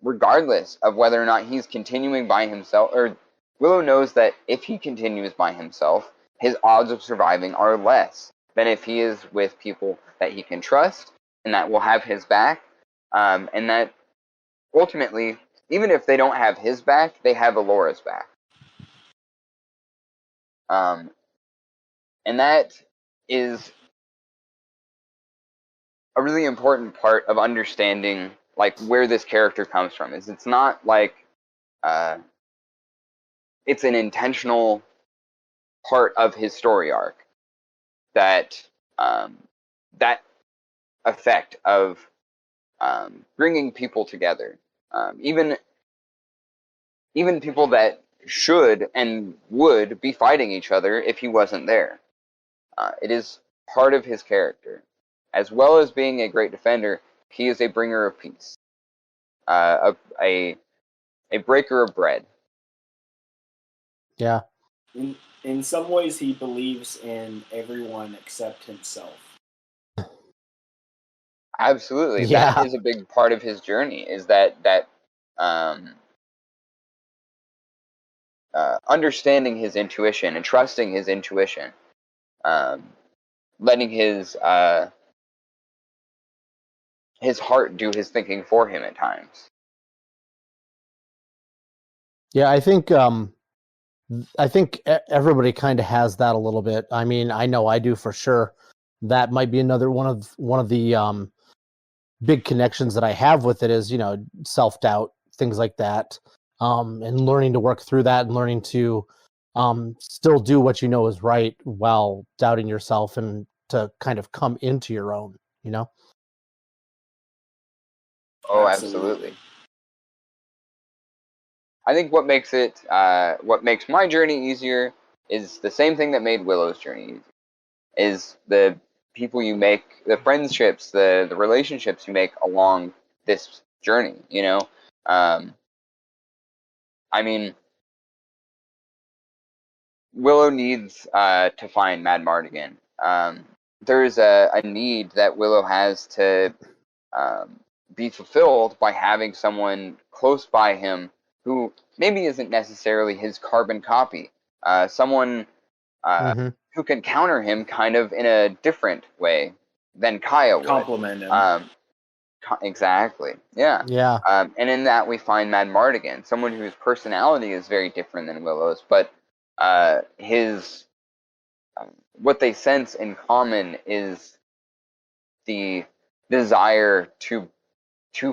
regardless of whether or not he's continuing by himself, or Willow knows that if he continues by himself, his odds of surviving are less than if he is with people that he can trust and that will have his back, and that ultimately, even if they don't have his back, they have Alora's back. And that is a really important part of understanding like where this character comes from. Is it's not like it's an intentional part of his story arc that that effect of bringing people together, even people that should and would be fighting each other if he wasn't there. It is part of his character. As well as being a great defender, he is a bringer of peace, a breaker of bread. Yeah. In some ways, he believes in everyone except himself. Absolutely, Yeah. that is a big part of his journey. Is that understanding his intuition and trusting his intuition, letting his heart do his thinking for him at times. Yeah, I think everybody kind of has that a little bit. I mean, I know I do for sure. That might be another one of the big connections that I have with it is, self-doubt, things like that, and learning to work through that and learning to still do what you know is right while doubting yourself and to kind of come into your own, Oh, absolutely. I think what makes my journey easier is the same thing that made Willow's journey easier. Is the people you make, the friendships, the relationships you make along this journey, I mean, Willow needs to find Mad Mardigan. There's a need that Willow has to be fulfilled by having someone close by him who maybe isn't necessarily his carbon copy, someone who can counter him kind of in a different way than Kaya would. Compliment him. Exactly. Yeah. Yeah. And in that we find Mad Mardigan, someone whose personality is very different than Willow's, but his what they sense in common is the desire to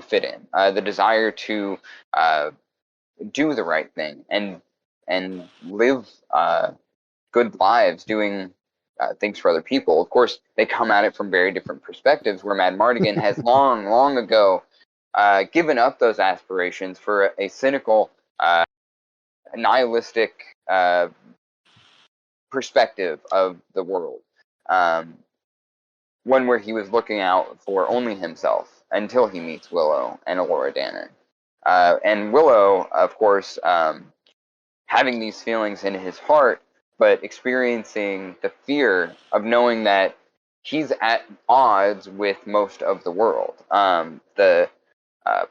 fit in, the desire to do the right thing and live good lives doing things for other people. Of course, they come at it from very different perspectives, where Mad Mardigan has long ago given up those aspirations for a cynical, nihilistic perspective of the world. One where he was looking out for only himself until he meets Willow and Elora Danan. And Willow, of course, having these feelings in his heart, but experiencing the fear of knowing that he's at odds with most of the world. The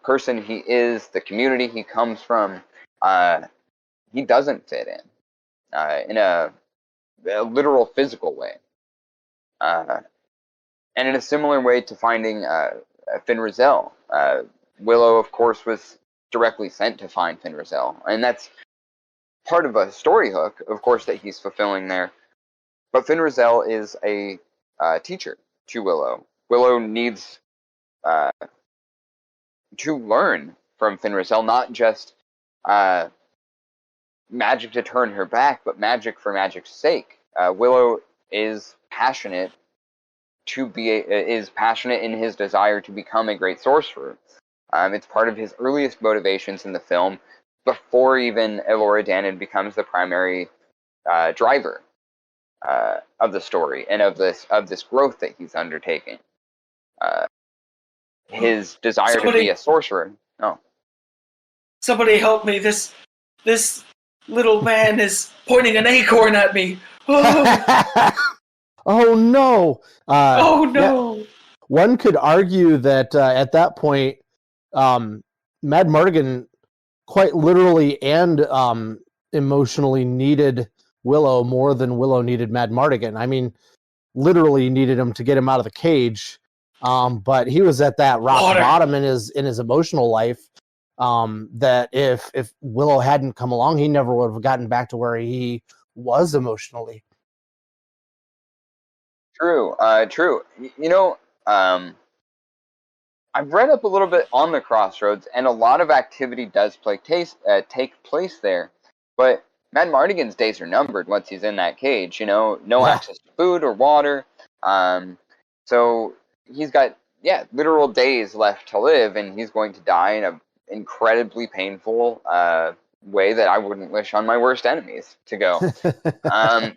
person he is, the community he comes from, he doesn't fit in a literal physical way. And in a similar way to finding Fin Raziel, Willow, of course, was directly sent to find Fin Raziel, and that's part of a story hook, of course, that he's fulfilling there. But Fin Raziel is a teacher to Willow. Willow needs to learn from Fin Raziel, not just magic to turn her back, but magic for magic's sake. Willow is passionate in his desire to become a great sorcerer. It's part of his earliest motivations in the film, before even Elora Danan becomes the primary driver of the story and of this growth that he's undertaking. His desire to be a sorcerer. Oh, somebody help me! This little man is pointing an acorn at me. Oh, Oh no! oh no! Yeah, one could argue that at that point, Mad Mardigan quite literally and emotionally needed Willow more than Willow needed Mad Mardigan. I mean, literally needed him to get him out of the cage. But he was at that rock bottom in his emotional life. That if Willow hadn't come along, he never would have gotten back to where he was emotionally. True. You know, I've read up a little bit on the Crossroads, and a lot of activity does take place there. But Mad Mardigan's days are numbered once he's in that cage. You know, no access to food or water. So he's got literal days left to live, and he's going to die in an incredibly painful way that I wouldn't wish on my worst enemies to go.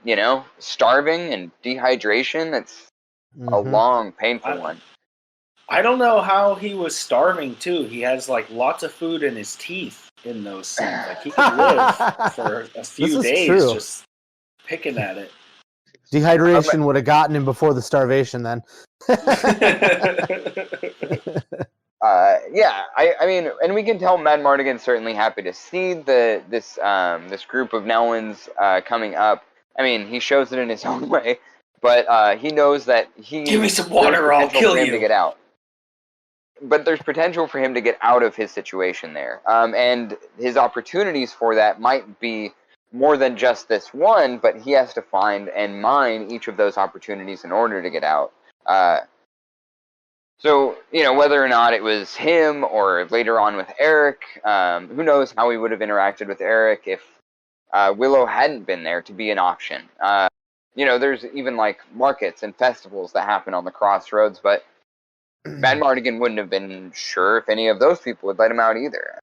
You know, starving and dehydration. That's a long, painful one. I don't know how he was starving too. He has like lots of food in his teeth in those scenes. Like he could live for a few days just picking at it. Dehydration would have gotten him before the starvation then. I mean, and we can tell Mad Mardigan's certainly happy to see this group of Nellans coming up. I mean, he shows it in his own way, but he knows that give me some water or I'll kill you. To get out. But there's potential for him to get out of his situation there, and his opportunities for that might be more than just this one, but he has to find and mine each of those opportunities in order to get out. So, you know, whether or not it was him or later on with Eric, who knows how he would have interacted with Eric if Willow hadn't been there to be an option. You know, there's even like markets and festivals that happen on the Crossroads, but Mad Mardigan wouldn't have been sure if any of those people would let him out either.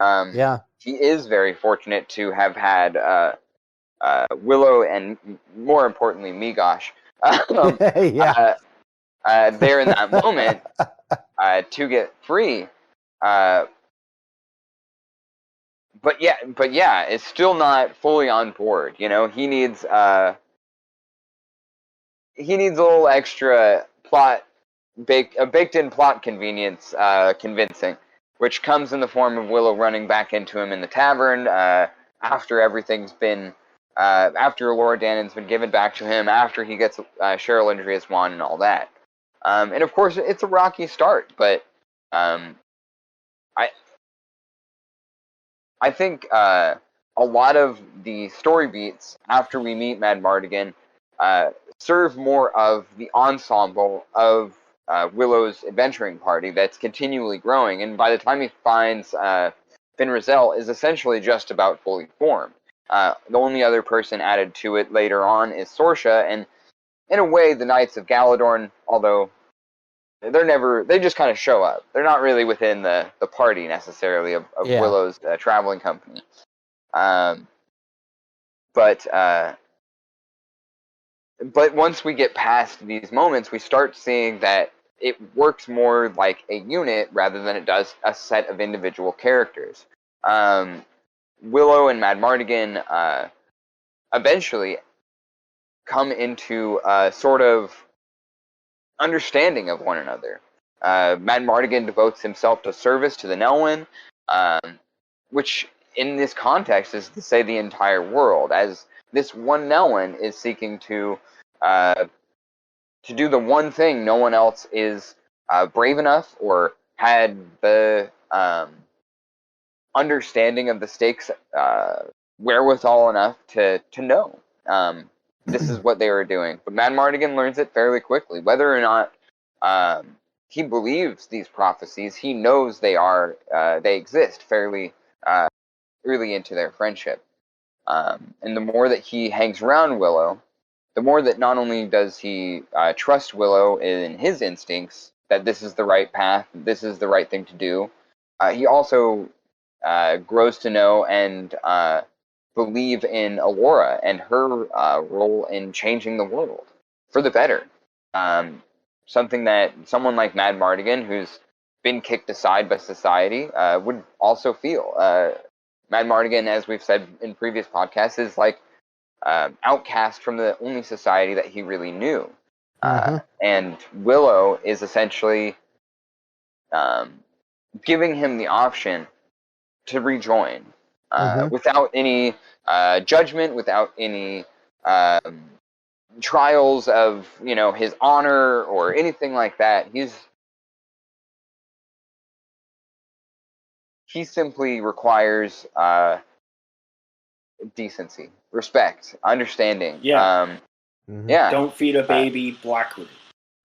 He is very fortunate to have had Willow and, more importantly, Migosh there in that moment to get free. But yeah, it's still not fully on board. You know, he needs a little extra plot. A baked-in plot convenience convincing, which comes in the form of Willow running back into him in the tavern after everything's been, after Elora Danan's been given back to him, after he gets Cheryl Andrea's wand and all that. And of course, it's a rocky start, but I think a lot of the story beats after we meet Mad Mardigan serve more of the ensemble of Willow's adventuring party that's continually growing, and by the time he finds Fin Raziel is essentially just about fully formed. The only other person added to it later on is Sorsha, and in a way the Knights of Galadorn, although they just kind of show up. They're not really within the party necessarily of Willow's traveling company. But once we get past these moments, we start seeing that it works more like a unit rather than it does a set of individual characters. Willow and Mad Mardigan eventually come into a sort of understanding of one another. Mad Mardigan devotes himself to service to the Nelwyn, which in this context is to say the entire world, as this one Nelwyn is seeking to do the one thing no one else is brave enough or had the understanding of the stakes wherewithal enough to know. This is what they were doing. But Mad Mardigan learns it fairly quickly. Whether or not he believes these prophecies, he knows they exist fairly early into their friendship. And the more that he hangs around Willow, the more that not only does he trust Willow in his instincts, that this is the right path, this is the right thing to do, he also grows to know and believe in Alora and her role in changing the world for the better. Something that someone like Mad Mardigan, who's been kicked aside by society, would also feel. Mad Mardigan, as we've said in previous podcasts, is like outcast from the only society that he really knew. And Willow is essentially giving him the option to rejoin without any judgment, without any trials of his honor or anything like that. He simply requires decency, respect, understanding. Yeah. Yeah. Don't feed a baby blackroot.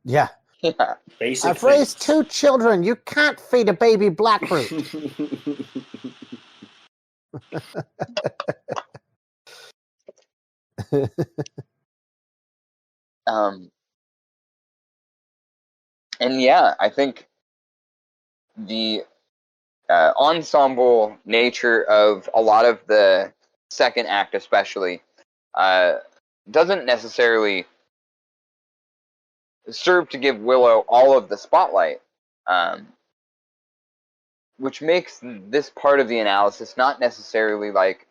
Yeah. Yeah. Basic I've raised things. 2 children. You can't feed a baby blackroot. And yeah, I think the ensemble nature of a lot of the second act, especially, doesn't necessarily serve to give Willow all of the spotlight, which makes this part of the analysis not necessarily like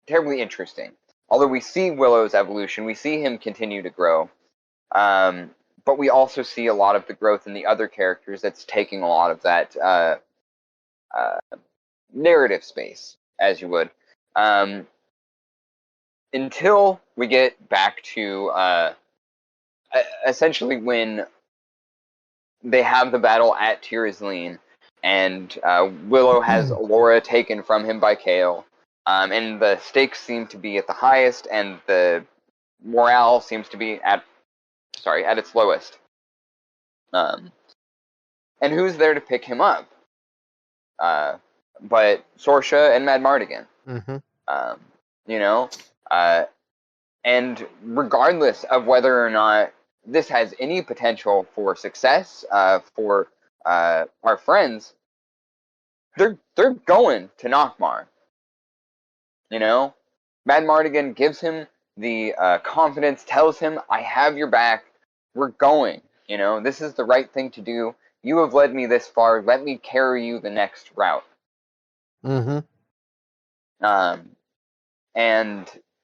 terribly interesting. Although we see Willow's evolution, we see him continue to grow, but we also see a lot of the growth in the other characters that's taking a lot of that narrative space, as you would, until we get back to essentially when they have the battle at Tirazleen, and Willow has Alora taken from him by Kale, and the stakes seem to be at the highest, and the morale seems to be at its lowest. And who's there to pick him up? But Sorsha and Mad Mardigan. And regardless of whether or not this has any potential for success for our friends, they're going to Nockmaar. Mad Mardigan gives him the confidence, tells him, "I have your back. We're going. This is the right thing to do. You have led me this far. Let me carry you the next route." And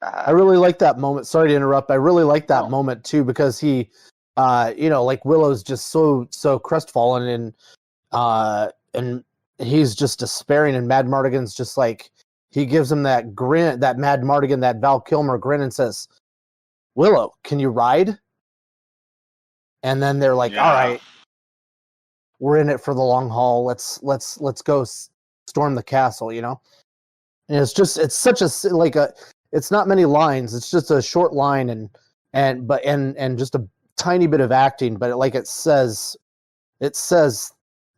I really like that moment. Sorry to interrupt. I really like that moment too, because he, like Willow's just so crestfallen, and he's just despairing, and Mad Mardigan's just like, he gives him that grin, that Mad Mardigan, that Val Kilmer grin, and says, "Willow, can you ride?" And then they're like, "All right, we're in it for the long haul. Let's go storm the castle," And it's such a it's not many lines. It's just a short line and just a tiny bit of acting, but it says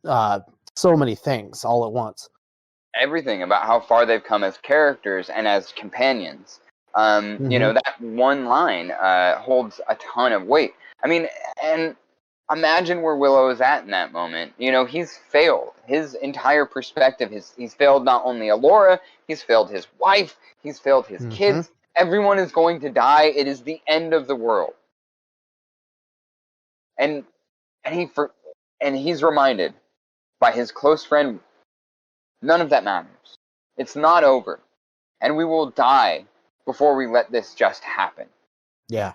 so many things all at once. Everything about how far they've come as characters and as companions. That one line holds a ton of weight. I mean, and imagine where Willow is at in that moment. He's failed. His entire perspective, he's failed not only Alora, he's failed his wife, he's failed his kids. Everyone is going to die. It is the end of the world. And he's reminded by his close friend, none of that matters. It's not over. And we will die before we let this just happen. Yeah.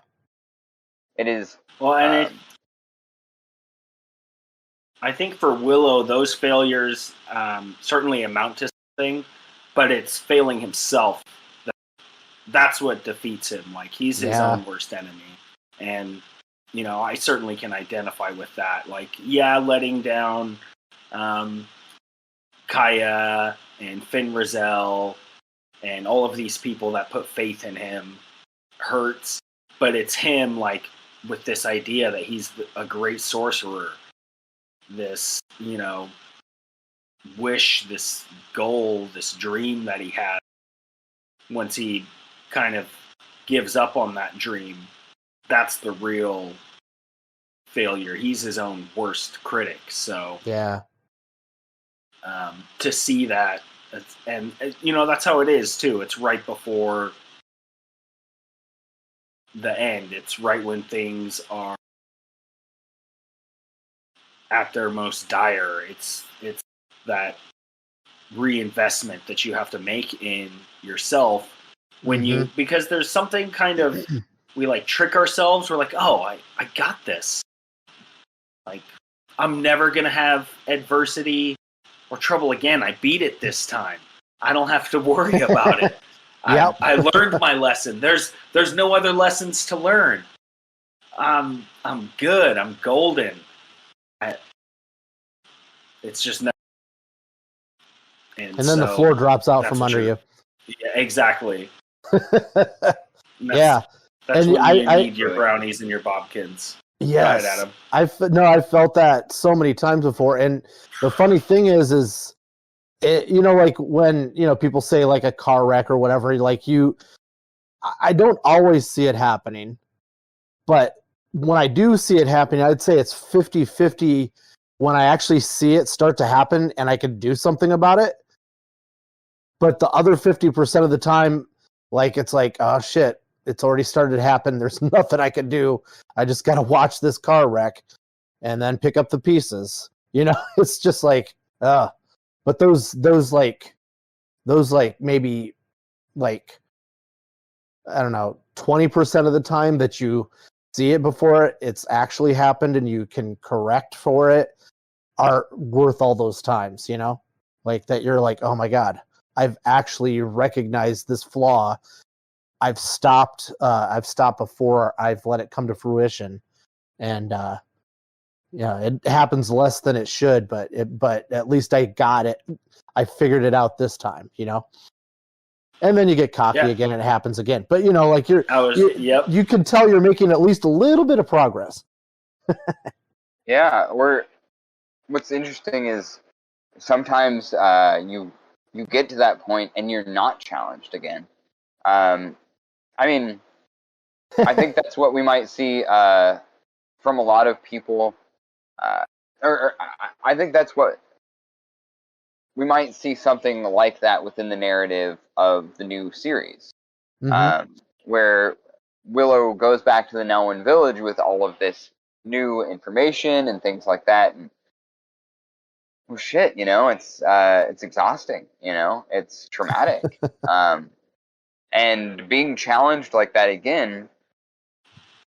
It is. Well, and I think for Willow, those failures certainly amount to something, but it's failing himself. That's what defeats him. Like, he's his own worst enemy. And, I certainly can identify with that. Like, letting down Kaya and Finn Rizal and all of these people that put faith in him hurts. But it's him, like, with this idea that he's a great sorcerer. This, wish, this goal, this dream that he had once he kind of gives up on that dream, that's the real failure. He's his own worst critic. So Yeah. To see that, and that's how it is too. It's right before the end. It's right when things are at their most dire. It's that reinvestment that you have to make in yourself when you, because there's something kind of, we like trick ourselves. We're like, oh, I got this. Like, I'm never going to have adversity or trouble again. I beat it this time. I don't have to worry about it. Yep. I learned my lesson. There's no other lessons to learn. I'm good. I'm golden. It's just not. And then the floor drops out from under you. Yeah, exactly. Yeah. That's and when you need your brownies and your Bobkins. Yes. Go ahead, Adam. I've felt that so many times before. And the funny thing is it, like when, people say like a car wreck or whatever, like I don't always see it happening, but when I do see it happening, I'd say it's 50-50 when I actually see it start to happen and I can do something about it. But the other 50% of the time, like, it's like, oh shit, it's already started to happen. There's nothing I can do. I just got to watch this car wreck and then pick up the pieces. It's just like, but those maybe like, I don't know, 20% of the time that you see it before it's actually happened and you can correct for it are worth all those times, like that you're like, oh my God, I've actually recognized this flaw. I've stopped before I've let it come to fruition. And, it happens less than it should, but at least I got it. I figured it out this time, and then you get cocky again and it happens again. But, like you can tell you're making at least a little bit of progress. Yeah. What's interesting is sometimes you get to that point and you're not challenged again. I mean, I think that's what we might see from a lot of people, or I think that's what we might see, something like that within the narrative of the new series, where Willow goes back to the Nelwyn village with all of this new information and things like that, and well, shit, it's exhausting, it's traumatic. And being challenged like that again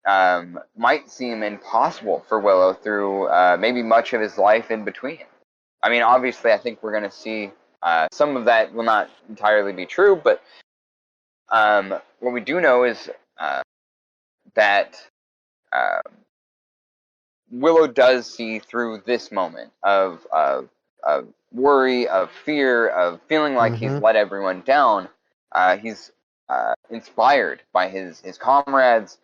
might seem impossible for Willow through maybe much of his life in between. I mean, obviously, I think we're going to see some of that will not entirely be true, but what we do know is that Willow does see through this moment of worry, of fear, of feeling like he's let everyone down. He's inspired by his comrades.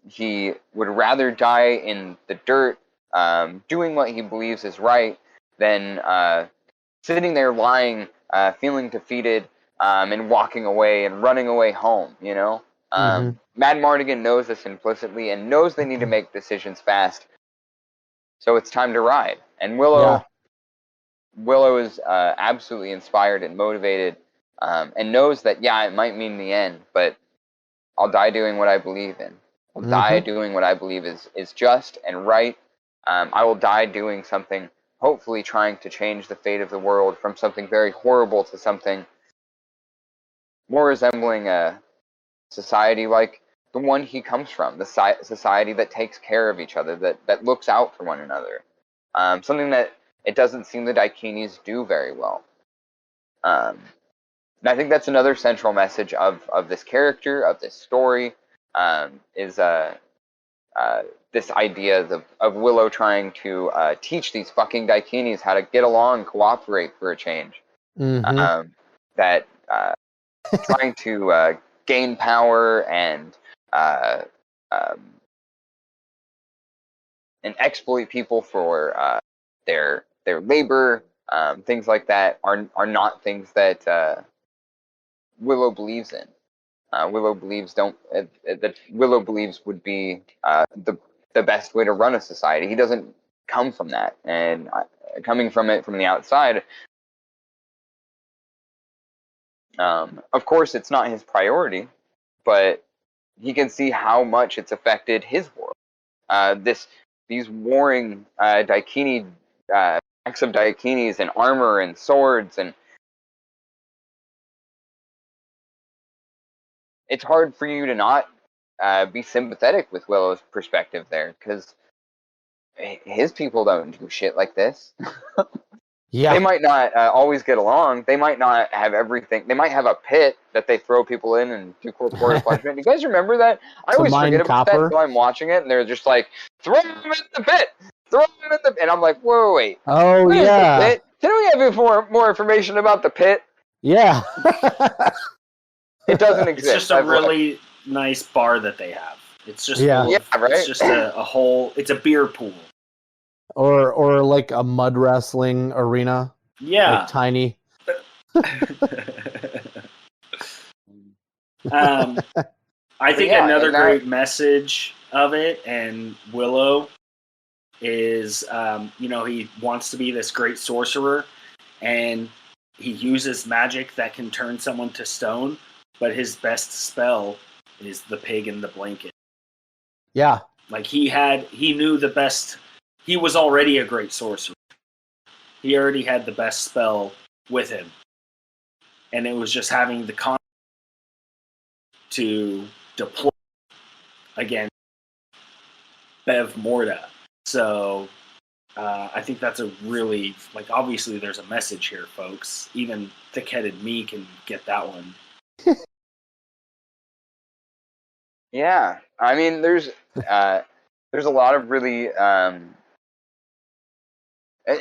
He would rather die in the dirt, doing what he believes is right, than sitting there lying, feeling defeated, and walking away and running away home, Mad Mardigan knows this implicitly and knows they need to make decisions fast. So it's time to ride. And Willow is absolutely inspired and motivated, and knows that, it might mean the end, but I'll die doing what I believe in. I'll die doing what I believe is just and right. I will die doing something, hopefully trying to change the fate of the world from something very horrible to something more resembling a society like the one he comes from, the society that takes care of each other, that looks out for one another. Something that it doesn't seem the Daikinis do very well. And I think that's another central message of this character, of this story, is this idea of Willow trying to teach these fucking Daikinis how to get along, cooperate for a change. That trying to gain power and exploit people for their labor, things like that, are not things that Willow believes in. Willow believes would be the best way to run a society. He doesn't come from that, and coming from it from the outside, of course, it's not his priority, but he can see how much it's affected his world. These warring Daikini, packs of Daikinis and armor and swords, and it's hard for you to not be sympathetic with Willow's perspective there, because his people don't do shit like this. Yeah. They might not always get along. They might not have everything. They might have a pit that they throw people in and do corporeal punishment. Do you guys remember that? I always forget about that until I'm watching it, and they're just like, throw him in the pit! Throw him in the pit! And I'm like, whoa, wait. Oh, yeah. The pit? Can we have more information about the pit? Yeah. It doesn't exist. It's just a really nice bar that they have. It's just right? It's just a whole. It's a beer pool. Or like a mud wrestling arena. Yeah. Like tiny. I think another great message of it, and Willow is, he wants to be this great sorcerer, and he uses magic that can turn someone to stone, but his best spell is the pig in the blanket. Yeah. Like he knew the best. He was already a great sorcerer. He already had the best spell with him. And it was just having the confidence to deploy against Bev Morda. So I think that's a really, obviously there's a message here, folks. Even thick-headed me can get that one. Yeah. I mean, there's a lot of really...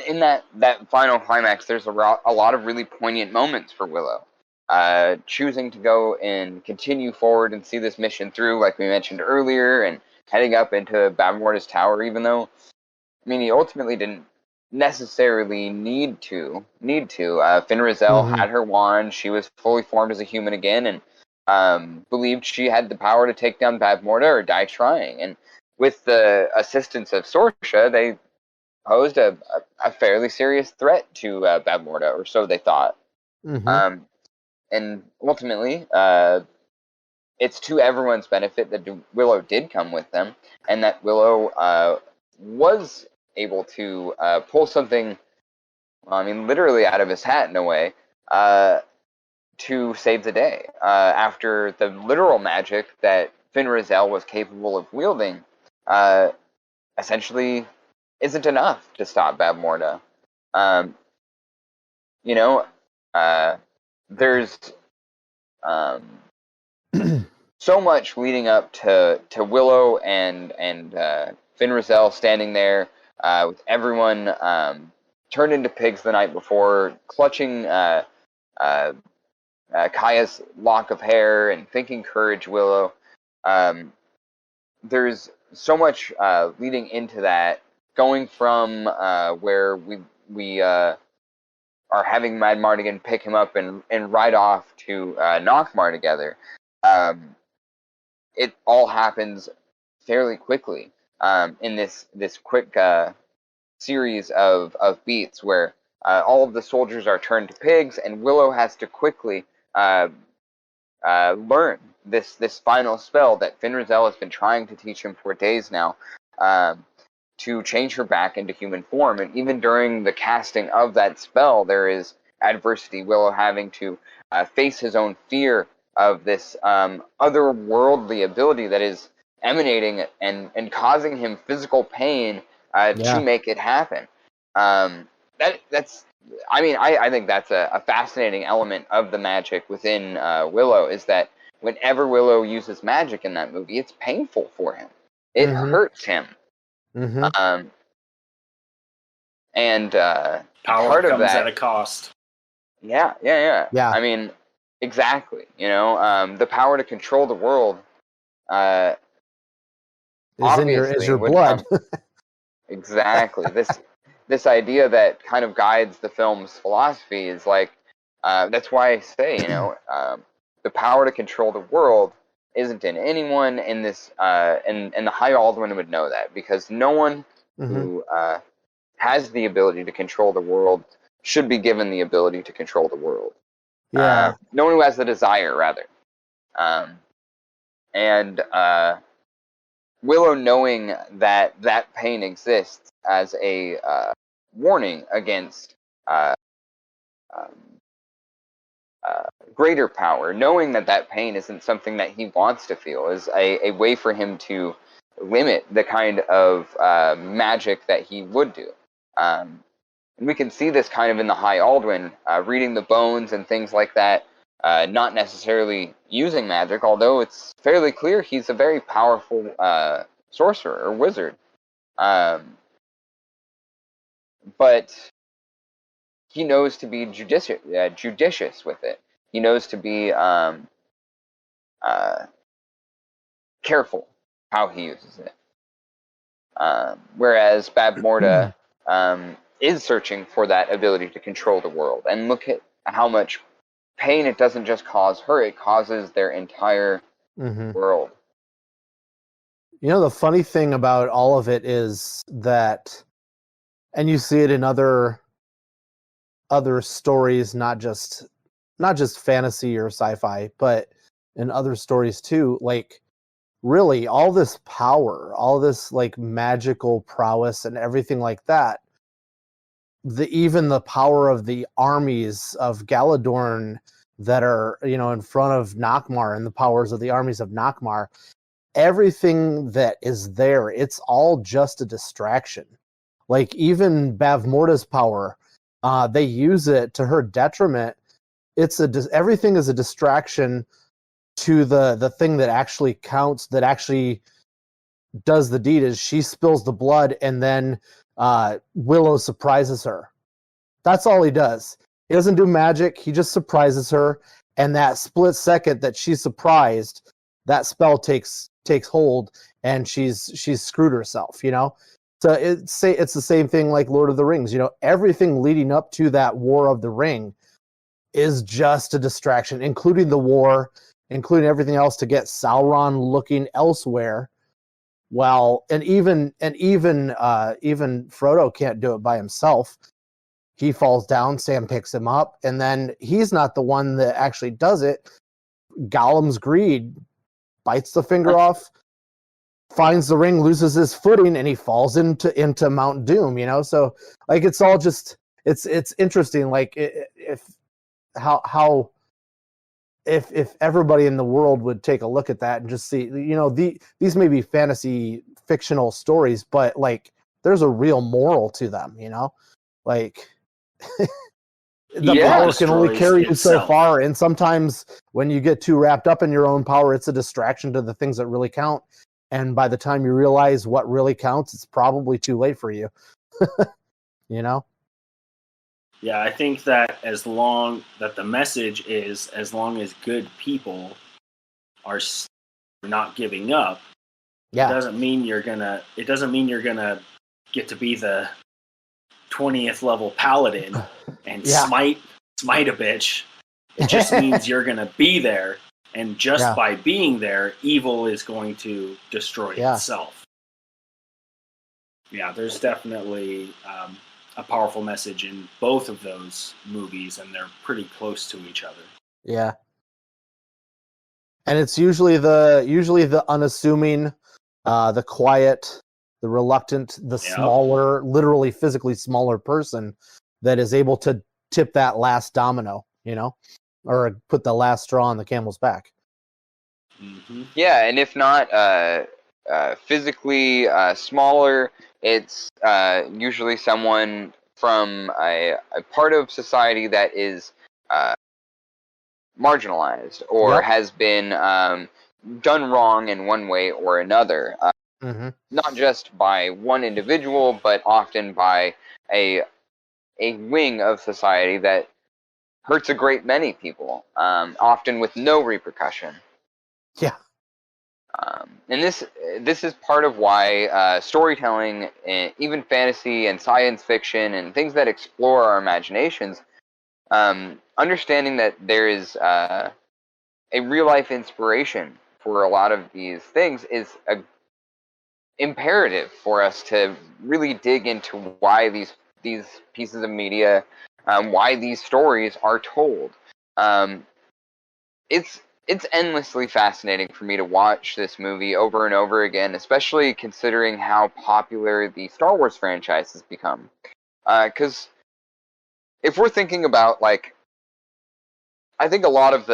in that final climax, there's a lot of really poignant moments for Willow. Choosing to go and continue forward and see this mission through, like we mentioned earlier, and heading up into Bavmorda's tower, even though, he ultimately didn't necessarily need to. Finrazel had her wand. She was fully formed as a human again, and believed she had the power to take down Bavmorda or die trying. And with the assistance of Sorsha, they posed a fairly serious threat to Bavmorda, or so they thought. And ultimately, it's to everyone's benefit that Willow did come with them, and that Willow was able to pull something, literally out of his hat in a way, to save the day. After the literal magic that Finrazel was capable of wielding, essentially isn't enough to stop Bavmorda. There's so much leading up to Willow and Finrazel standing there with everyone turned into pigs the night before, clutching Kaya's lock of hair and thinking, "Courage, Willow." There's so much leading into that, going from where we are having Mad Mardigan pick him up and ride off to Nockmar together. It all happens fairly quickly in this quick series of beats where all of the soldiers are turned to pigs, and Willow has to quickly learn this final spell that Finrazel has been trying to teach him for days now, to change her back into human form. And even during the casting of that spell, there is adversity. Willow having to face his own fear of this otherworldly ability that is emanating and causing him physical pain to make it happen. I think that's a fascinating element of the magic within Willow, is that whenever Willow uses magic in that movie, it's painful for him. It hurts him. And power part of comes that, at a cost. Yeah. Exactly. The power to control the world is your blood. Exactly. This idea that kind of guides the film's philosophy is like, that's why I say, the power to control the world isn't in anyone in this, and the High Alduin would know that, because no one who has the ability to control the world should be given the ability to control the world. Yeah. No one who has the desire, rather. And Willow, knowing that that pain exists as a warning against um, greater power, knowing that that pain isn't something that he wants to feel, is a way for him to limit the kind of magic that he would do. And we can see this kind of in the High Alduin, reading the bones and things like that, not necessarily using magic, although it's fairly clear he's a very powerful sorcerer or wizard. But he knows to be judicious with it. He knows to be careful how he uses it. Whereas Bavmorda is searching for that ability to control the world. And look at how much pain it doesn't just cause her, it causes their entire world. You know, the funny thing about all of it is that, and you see it in other stories, not just fantasy or sci-fi, but in other stories too, like really all this power, all this like magical prowess and everything like that, even the power of the armies of Galadorn that are, you know, in front of Nockmaar, and the powers of the armies of Nockmaar, everything that is there, it's all just a distraction. Like even Bavmorda's power, they use it to her detriment. Everything is a distraction to the thing that actually counts, that actually does the deed. Is she spills the blood, and then Willow surprises her. That's all he does. He doesn't do magic. He just surprises her, and that split second that she's surprised, that spell takes hold, and she's screwed herself. You know. So it's the same thing like Lord of the Rings. You know, everything leading up to that War of the Ring is just a distraction, including the war, including everything else to get Sauron looking elsewhere. Well, and even Frodo can't do it by himself. He falls down, Sam picks him up, and then he's not the one that actually does it. Gollum's greed bites the finger off, finds the ring, loses his footing, and he falls into Mount Doom, you know? So like it's all just it's interesting, like if everybody in the world would take a look at that and just see, you know, these may be fantasy fictional stories, but like there's a real moral to them, you know? Like the power can only carry you so far, and sometimes when you get too wrapped up in your own power, it's a distraction to the things that really count. And by the time you realize what really counts, it's probably too late for you. You know? Yeah, I think that the message is, as long as good people are not giving up, it doesn't mean you're gonna get to be the 20th level paladin and smite a bitch. It just means you're gonna be there, and just by being there, evil is going to destroy itself. Yeah, there's definitely a powerful message in both of those movies, and they're pretty close to each other. Yeah. And it's usually the unassuming, the quiet, the reluctant, the smaller, literally physically smaller person that is able to tip that last domino, you know, or put the last straw on the camel's back. Mm-hmm. Yeah, and if not physically smaller, it's usually someone from a part of society that is marginalized or has been done wrong in one way or another. Not just by one individual, but often by a wing of society that hurts a great many people, often with no repercussion. Yeah. And this is part of why storytelling, even fantasy and science fiction and things that explore our imaginations, understanding that there is a real life inspiration for a lot of these things is a imperative for us to really dig into why these pieces of media, why these stories are told. It's endlessly fascinating for me to watch this movie over and over again, especially considering how popular the Star Wars franchise has become. Because if we're thinking about, like, I think a lot of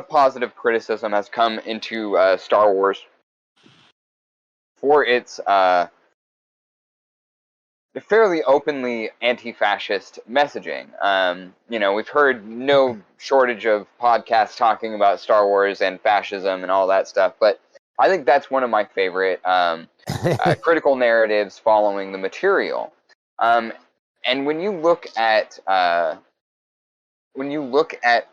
positive criticism has come into Star Wars for its fairly openly anti-fascist messaging. We've heard no shortage of podcasts talking about Star Wars and fascism and all that stuff, but I think that's one of my favorite critical narratives following the material. And when you look at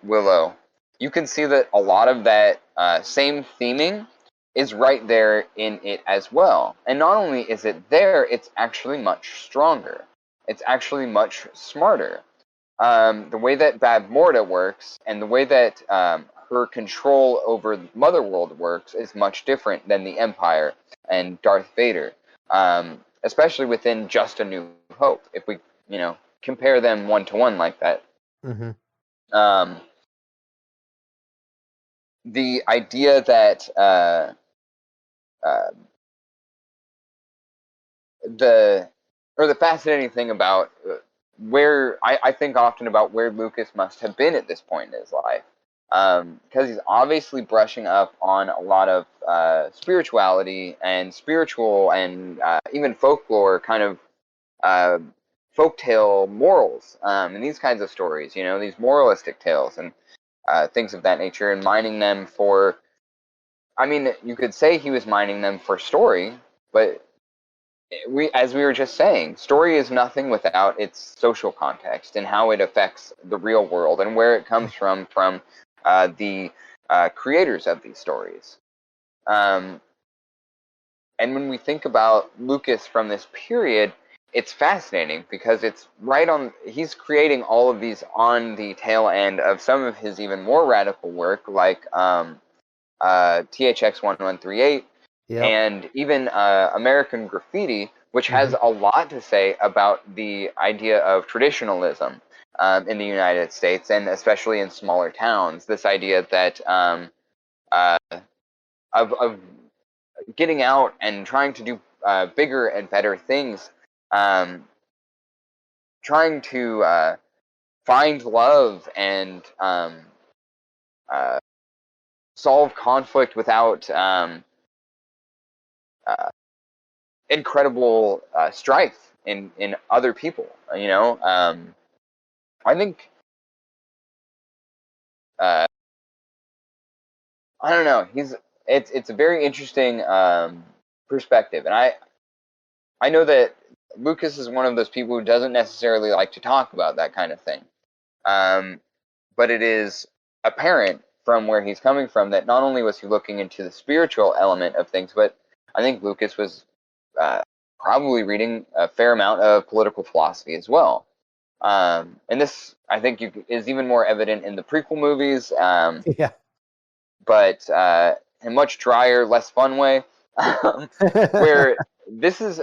Willow, you can see that a lot of that same theming is right there in it as well. And not only is it there, it's actually much stronger. It's actually much smarter. The way that Bab Morda works and the way that her control over Motherworld works is much different than the Empire and Darth Vader, especially within Just a New Hope. If we, compare them one to one like that. Mm-hmm. The idea that the fascinating thing about where I think often about where Lucas must have been at this point in his life, because he's obviously brushing up on a lot of spirituality and spiritual and even folklore kind of folktale morals, and these kinds of stories, these moralistic tales and things of that nature, and mining them for, I mean, you could say he was mining them for story, but as we were just saying, story is nothing without its social context and how it affects the real world and where it comes from the creators of these stories. And when we think about Lucas from this period, it's fascinating because it's he's creating all of these on the tail end of some of his even more radical work, like THX 1138, Yep. and even American Graffiti, which has a lot to say about the idea of traditionalism in the United States, and especially in smaller towns. This idea that of getting out and trying to do bigger and better things, trying to find love and solve conflict without incredible strife in other people. I think I don't know. It's a very interesting perspective, and I know that Lucas is one of those people who doesn't necessarily like to talk about that kind of thing. But it is apparent from where he's coming from that not only was he looking into the spiritual element of things, but I think Lucas was probably reading a fair amount of political philosophy as well. And this, I think, is even more evident in the prequel movies. Yeah. But in a much drier, less fun way, where this is,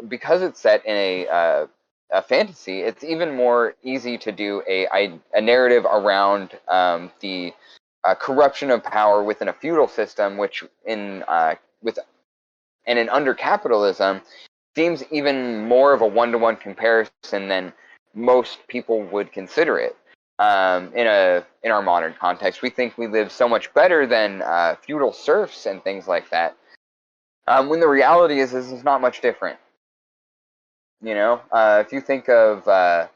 because it's set in a fantasy, it's even more easy to do a narrative around the corruption of power within a feudal system, which under capitalism seems even more of a one-to-one comparison than most people would consider it. In our modern context, we think we live so much better than feudal serfs and things like that. When the reality is this is not much different. If you think of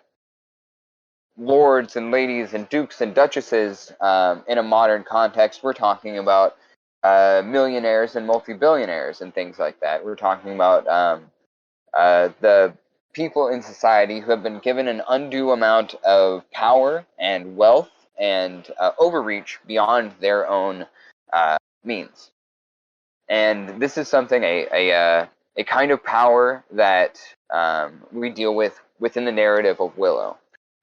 lords and ladies and dukes and duchesses in a modern context, we're talking about millionaires and multi-billionaires and things like that. We're talking about the people in society who have been given an undue amount of power and wealth and overreach beyond their own means. And this is something, a kind of power that we deal with within the narrative of Willow.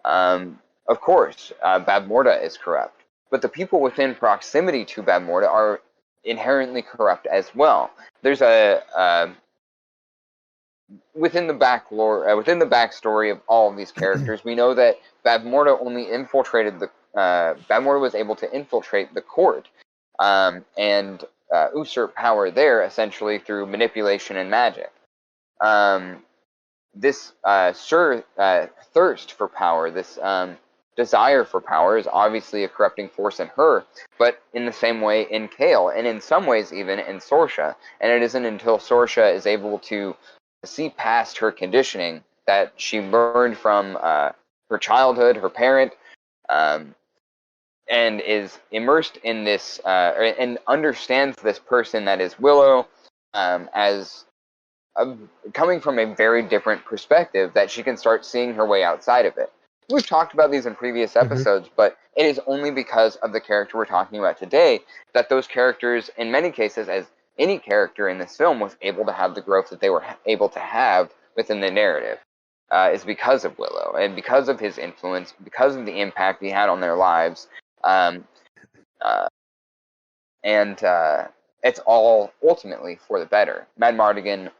Of course, Bab Morda is corrupt. but the people within proximity to Bab Morda are inherently corrupt as well. There's within the within the backstory of all of these characters, we know that Bab Morda only infiltrated Bab Morda was able to infiltrate the court and usurp power there essentially through manipulation and magic. This thirst for power, this desire for power, is obviously a corrupting force in her, but in the same way in Kale, and in some ways even in Sorsha. And it isn't until Sorsha is able to see past her conditioning that she learned from her childhood, her parent, and is immersed in this, and understands this person that is Willow as coming from a very different perspective, that she can start seeing her way outside of it. We've talked about these in previous episodes, but it is only because of the character we're talking about today that those characters, in many cases, as any character in this film, was able to have the growth that they were able to have within the narrative, is because of Willow, and because of his influence, because of the impact he had on their lives. And it's all ultimately for the better. Madmartigan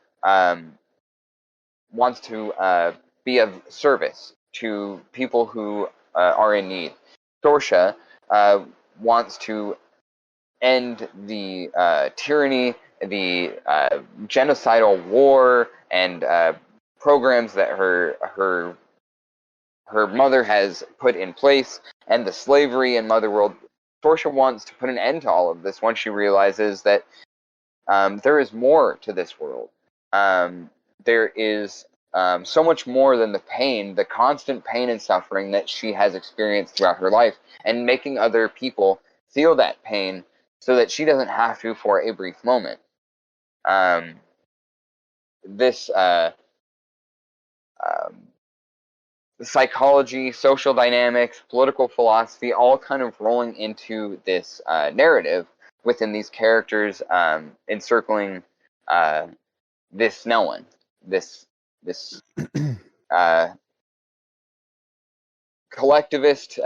wants to be of service to people who are in need. Sorsha wants to end the tyranny, the genocidal war, and programs that her mother has put in place, and the slavery in Motherworld. Sorsha wants to put an end to all of this once she realizes that there is more to this world. There is so much more than the pain, the constant pain and suffering that she has experienced throughout her life, and making other people feel that pain so that she doesn't have to for a brief moment. This psychology, social dynamics, political philosophy, all kind of rolling into this narrative within these characters, encircling this Nelwyn, this collectivist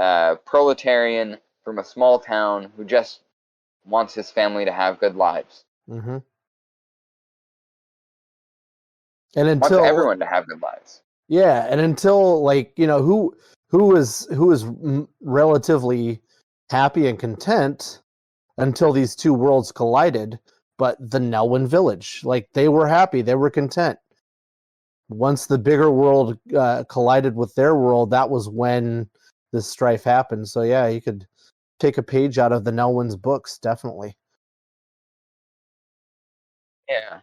proletarian from a small town who just wants his family to have good lives. And Wants until everyone to have good lives. Yeah, and until, like, you know, who was relatively happy and content until these two worlds collided, but the Nelwyn village, like, they were happy, they were content. Once the bigger world collided with their world, that was when this strife happened. So yeah, you could take a page out of the Nelwyn's books, definitely. Yeah.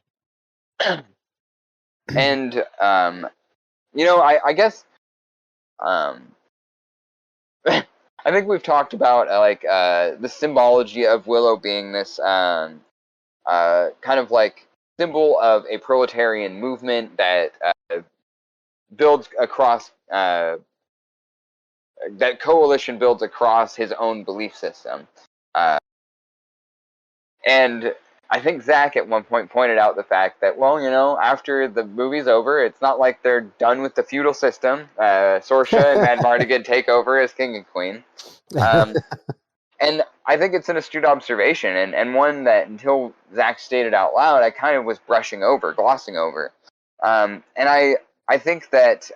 And you know, I guess I think we've talked about the symbology of Willow being this kind of like symbol of a proletarian movement that builds across that coalition builds across his own belief system. And I think Zach at one point pointed out the fact that, well, you know, after the movie's over, it's not like they're done with the feudal system. Sorsha and Madmartigan take over as king and queen. And I think it's an astute observation, and one that, until Zach stated out loud, I kind of was glossing over. And I think that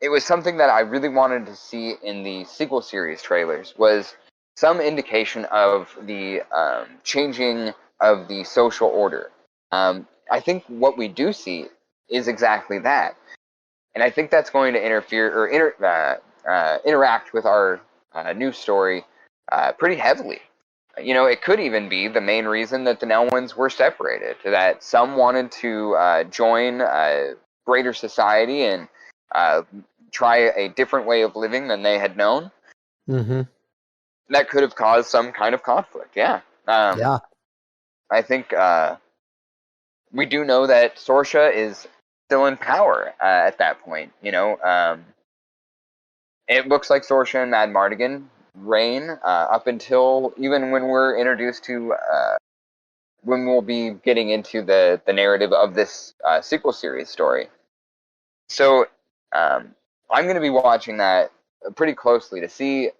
it was something that I really wanted to see in the sequel series trailers, was some indication of the changing of the social order. I think what we do see is exactly that, and I think that's going to interfere or interact with our news story pretty heavily. You know, it could even be the main reason that the Nelwyns were separated, that some wanted to join greater society and try a different way of living than they had known. That could have caused some kind of conflict, yeah. Yeah. I think we do know that Sorsha is still in power at that point, you know. It looks like Sorsha and Madmartigan reign up until even when we're introduced to when we'll be getting into the narrative of this sequel series story. So I'm going to be watching that pretty closely to see,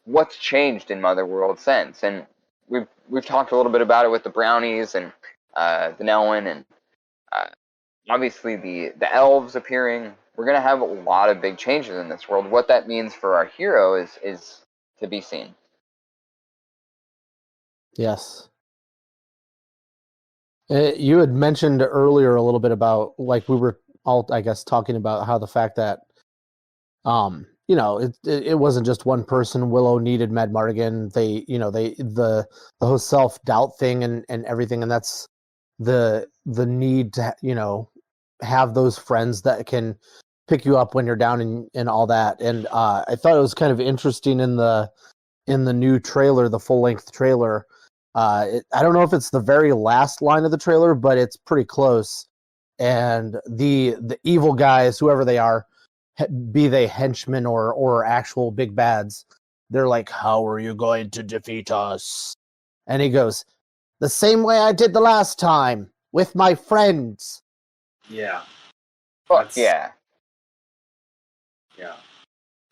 what's changed in Mother World since. And we've talked a little bit about it with the brownies and the Nelwyn and obviously the elves appearing. We're gonna have a lot of big changes in this world. What that means for our hero is to be seen. Yes. You had mentioned earlier a little bit about, like, we were all, I guess, talking about how the fact that, it wasn't just one person. Willow needed Mad Mardigan. The whole self-doubt thing and everything, and that's the need to, have those friends that can pick you up when you're down and all that. And I thought it was kind of interesting in the new trailer, the full-length trailer. I don't know if it's the very last line of the trailer, but it's pretty close. And the evil guys, whoever they are, be they henchmen or actual big bads, they're like, "How are you going to defeat us?" And he goes, "The same way I did the last time, with my friends." Yeah. Fuck yeah. Yeah.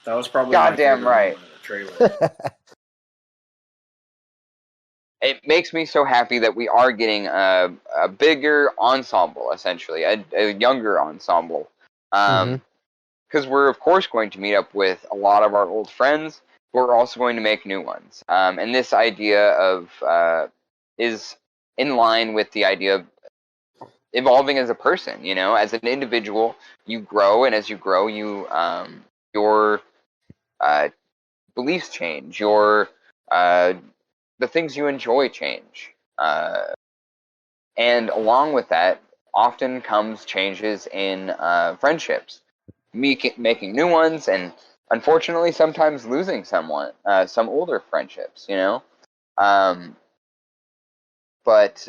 That was probably Goddamn my favorite right. moment of the trailer. It makes me so happy that we are getting a bigger ensemble, essentially, a younger ensemble. Because we're, of course, going to meet up with a lot of our old friends, but we're also going to make new ones. And this idea of is in line with the idea of evolving as a person. As an individual, you grow, and as you grow, your beliefs change, the things you enjoy change. And along with that, often comes changes in friendships, making new ones, and unfortunately, sometimes losing someone, some older friendships. But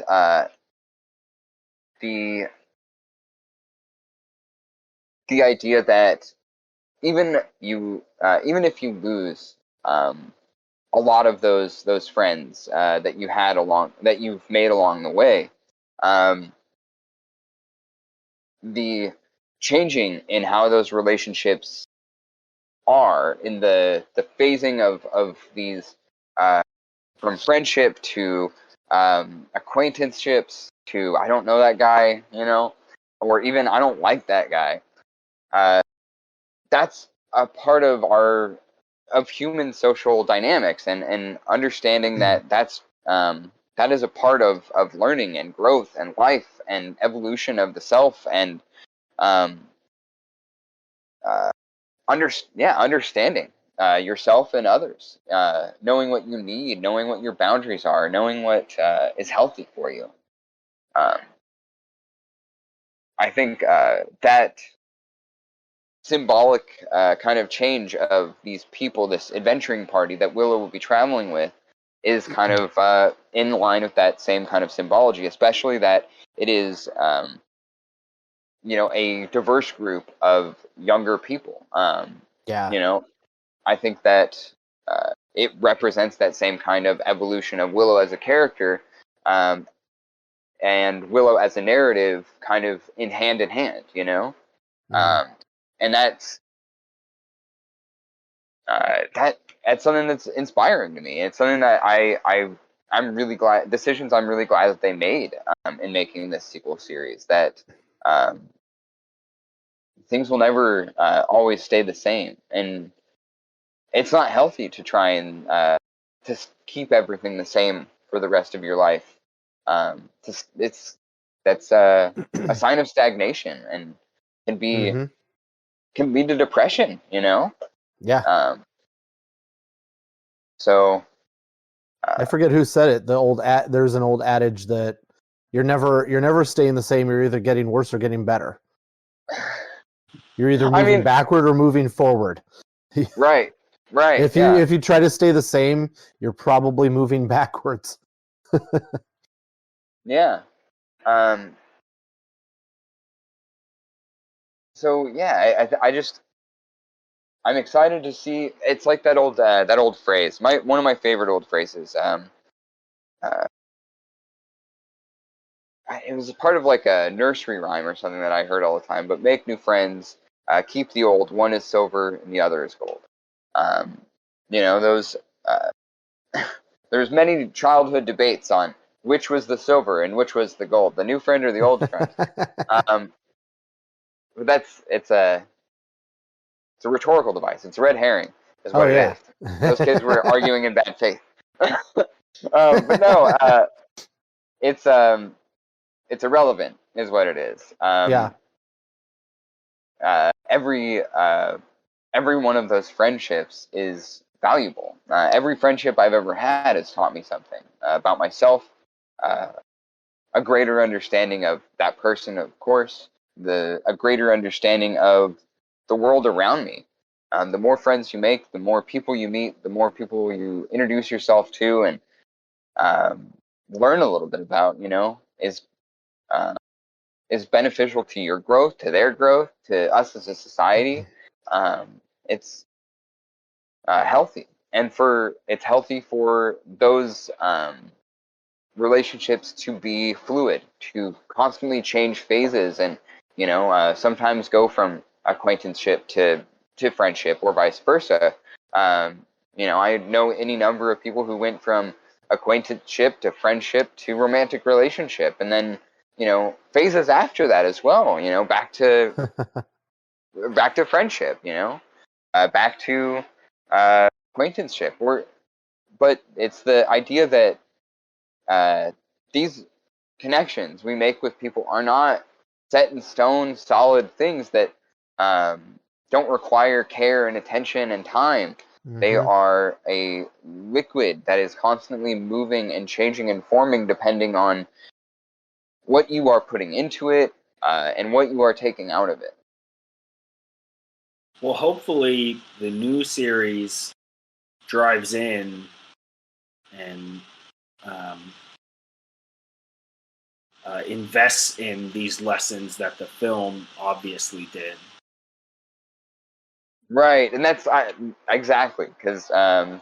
the idea that even if you lose a lot of those friends that you've made along the way, the changing in how those relationships are, in the phasing of these from friendship to acquaintanceships to I don't know that guy, or even I don't like that guy. That's a part of human social dynamics, and understanding that that is a part of learning and growth and life and evolution of the self, and understanding yourself and others, knowing what you need, knowing what your boundaries are, knowing what is healthy for you. I think that symbolic kind of change of these people, this adventuring party that Willow will be traveling with, is kind of in line with that same kind of symbology, especially that it is a diverse group of younger people. Yeah. I think that it represents that same kind of evolution of Willow as a character, and Willow as a narrative, kind of in hand, and that's something that's inspiring to me. It's something that I'm really glad that they made in making this sequel series. That things will never always stay the same, and it's not healthy to try and to keep everything the same for the rest of your life. That's a sign of stagnation, and can be can lead to depression. Yeah. So I forget who said it. There's an old adage that you're never staying the same. You're either getting worse or getting better. You're either moving backward or moving forward. Right. If you try to stay the same, you're probably moving backwards. Yeah. So yeah, I'm excited to see. It's like that old phrase. One of my favorite old phrases. It was a part of like a nursery rhyme or something that I heard all the time. But make new friends, keep the old. One is silver and the other is gold. Those. There's many childhood debates on which was the silver and which was the gold, the new friend or the old friend. But it's a rhetorical device. It's a red herring, is what it is. Those kids were arguing in bad faith. But no, it's irrelevant, is what it is. Every one of those friendships is valuable. Every friendship I've ever had has taught me something about myself, a greater understanding of that person, of course, a greater understanding of the world around me. The more friends you make, the more people you meet, the more people you introduce yourself to and learn a little bit about, is beneficial to your growth, to their growth, to us as a society. It's healthy, and it's healthy for those relationships to be fluid, to constantly change phases, and sometimes go from acquaintanceship to friendship or vice versa. I know any number of people who went from acquaintanceship to friendship to romantic relationship, and then phases after that as well. Back to friendship. Back to acquaintanceship. But it's the idea that these connections we make with people are not set in stone, solid things that don't require care and attention and time. They are a liquid that is constantly moving and changing and forming depending on what you are putting into it and what you are taking out of it. Well, hopefully the new series drives in and invests in these lessons that the film obviously did. Right, and that's exactly because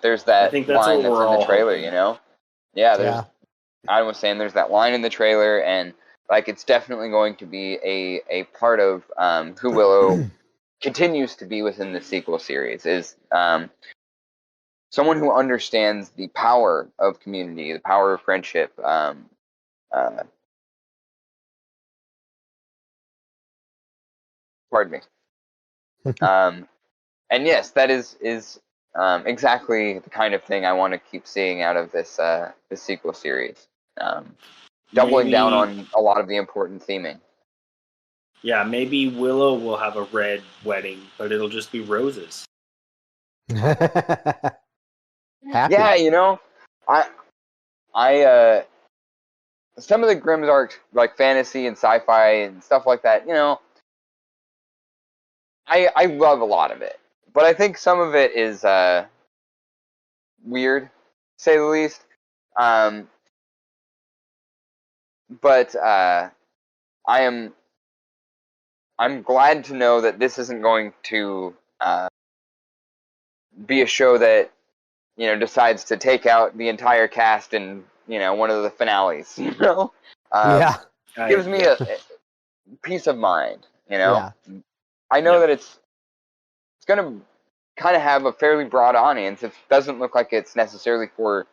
there's that I think that's line what that's we're in the all trailer. hoping. Yeah. Adam was saying there's that line in the trailer, and like it's definitely going to be a part of who Willow continues to be within the sequel series. Is someone who understands the power of community, the power of friendship. Pardon me. And yes, that is exactly the kind of thing I want to keep seeing out of this sequel series. Doubling down on a lot of the important theming. Yeah, maybe Willow will have a red wedding, but it'll just be roses. Happy. Yeah, I some of the Grimdark like fantasy and sci-fi and stuff like that, I love a lot of it, but I think some of it is weird, to say the least. But I'm glad to know that this isn't going to be a show that decides to take out the entire cast in one of the finales. Gives me a peace of mind. I know that it's going to kind of have a fairly broad audience. It doesn't look like it's necessarily for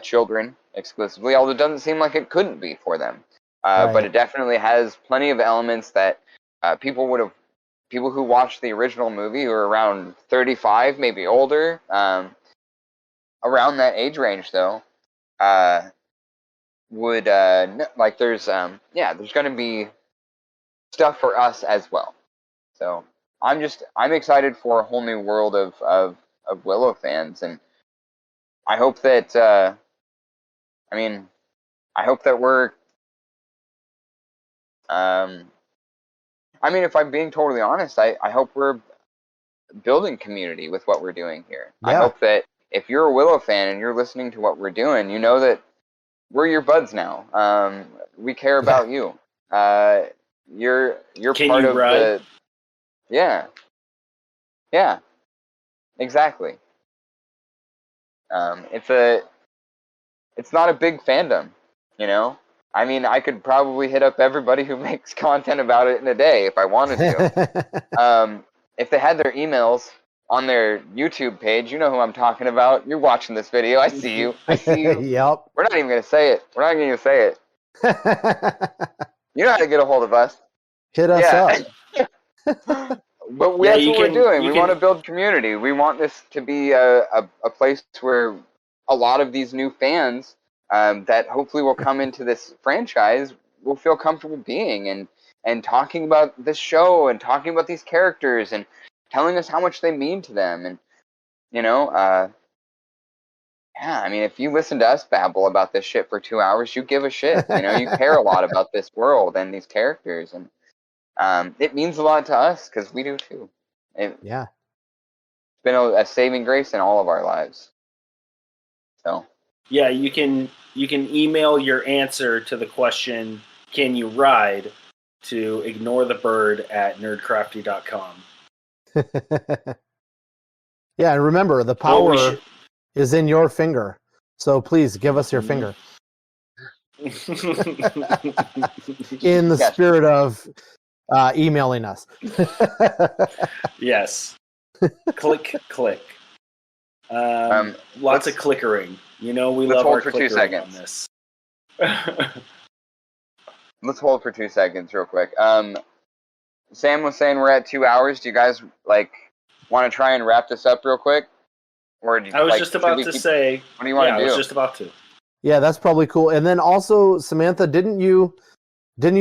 children exclusively, although it doesn't seem like it couldn't be for them. But it definitely has plenty of elements that people who watched the original movie who are around 35, maybe older, around that age range though, would like there's going to be stuff for us as well. So I'm excited for a whole new world of Willow fans, and I hope that I hope that we're if I'm being totally honest, I hope we're building community with what we're doing here. Yeah. I hope that if you're a Willow fan and you're listening to what we're doing, you know that we're your buds now. We care about you. You're Can part you of ride? the. Yeah. Exactly. It's not a big fandom, I mean, I could probably hit up everybody who makes content about it in a day if I wanted to. If they had their emails on their YouTube page, you know who I'm talking about. You're watching this video. I see you. I see you. Yep. We're not even going to say it. We're not going to say it. You know how to get a hold of us. Hit us up. But Yeah, that's what we're doing. We want to build community. We want this to be a place where a lot of these new fans that hopefully will come into this franchise will feel comfortable being and talking about this show and talking about these characters and telling us how much they mean to them. And, you know, yeah, I mean, if you listen to us babble about this shit for 2 hours, you give a shit. You know, you care a lot about this world and these characters. And it means a lot to us because we do too. Yeah. It's been a saving grace in all of our lives. So. Yeah, you can email your answer to the question, can you ride, to ignorethebird@nerdcrafty.com. Yeah, and remember, the power is in your finger. So please give us your finger. In the spirit of emailing us. Yes. Click. Lots of clickering. You know, we love our clickering on this. Let's hold for 2 seconds real quick. Sam was saying we're at 2 hours. Do you guys want to try and wrap this up real quick? Or I was just about to say. What do you want to do? I was just about to. Yeah, that's probably cool. And then also, Samantha, didn't you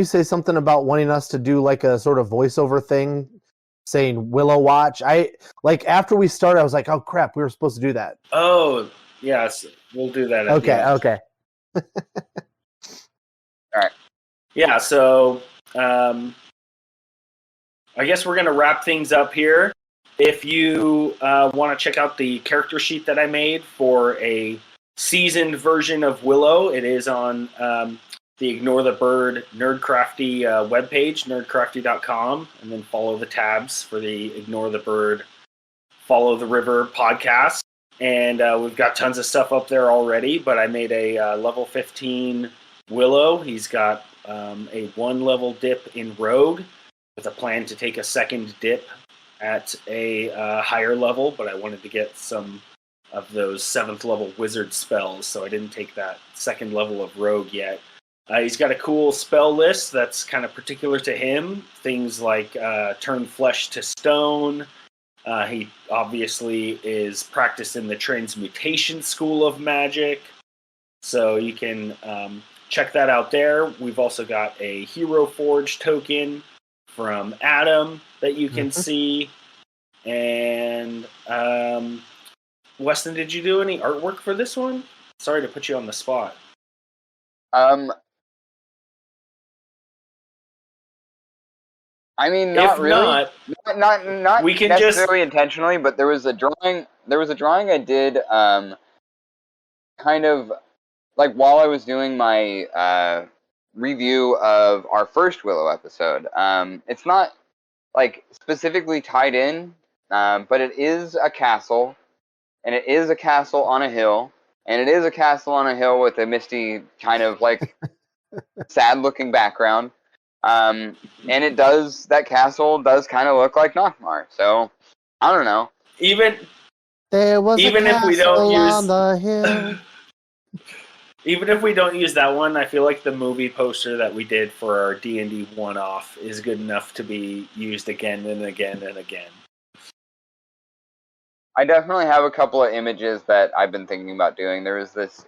say something about wanting us to do like a sort of voiceover thing, saying Willow watch? After we started, I was like, oh crap, we were supposed to do that. Oh yes, we'll do that. Okay. All right. Yeah. So I guess we're gonna wrap things up here. If you want to check out the character sheet that I made for a seasoned version of Willow, it is on the Ignore the Bird Nerdcrafty webpage, nerdcrafty.com, and then follow the tabs for the Ignore the Bird, Follow the River podcast. And we've got tons of stuff up there already, but I made a level 15 Willow. He's got a 1-level dip in Rogue with a plan to take a second dip at a higher level, but I wanted to get some of those 7th level wizard spells, so I didn't take that 2nd level of Rogue yet. He's got a cool spell list that's kind of particular to him. Things like turn flesh to stone. He obviously is practiced in the transmutation school of magic, so you can check that out there. We've also got a Hero Forge token from Adam that you can see. And Weston, did you do any artwork for this one? Sorry to put you on the spot. I mean, not if really. Not we can necessarily intentionally, but there was a drawing. There was a drawing I did, kind of like while I was doing my review of our first Willow episode. It's not like specifically tied in, but it is a castle, and it is a castle on a hill, and it is a castle on a hill with a misty kind of like sad-looking background. And that castle does kind of look like Nockmar. So, I don't know. Even if we don't use the hill. Even if we don't use that one, I feel like the movie poster that we did for our D&D one-off is good enough to be used again and again and again. I definitely have a couple of images that I've been thinking about doing. There was this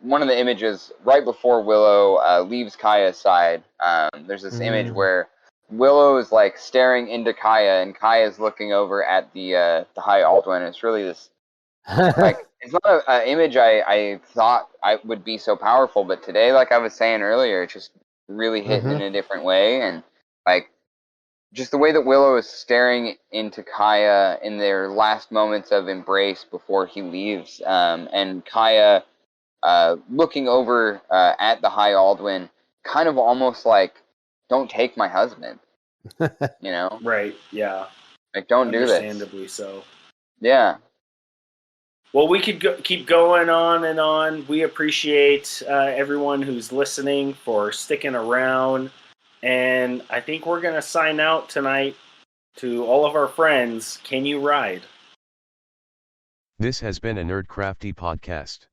one of the images right before Willow leaves Kaya's side. There's this image where Willow is like staring into Kaya, and Kaya's looking over at the High Alduin. It's really this like it's not an image I thought I would be so powerful, but today, like I was saying earlier, it just really hit in a different way, and like just the way that Willow is staring into Kaya in their last moments of embrace before he leaves, and Kaya looking over at the High Alduin, kind of almost like, don't take my husband, you know? Right, yeah. Like, don't do this. Understandably so. Yeah. Well, we could keep going on and on. We appreciate everyone who's listening for sticking around. And I think we're going to sign out tonight to all of our friends. Can you ride? This has been a Nerdcrafty podcast.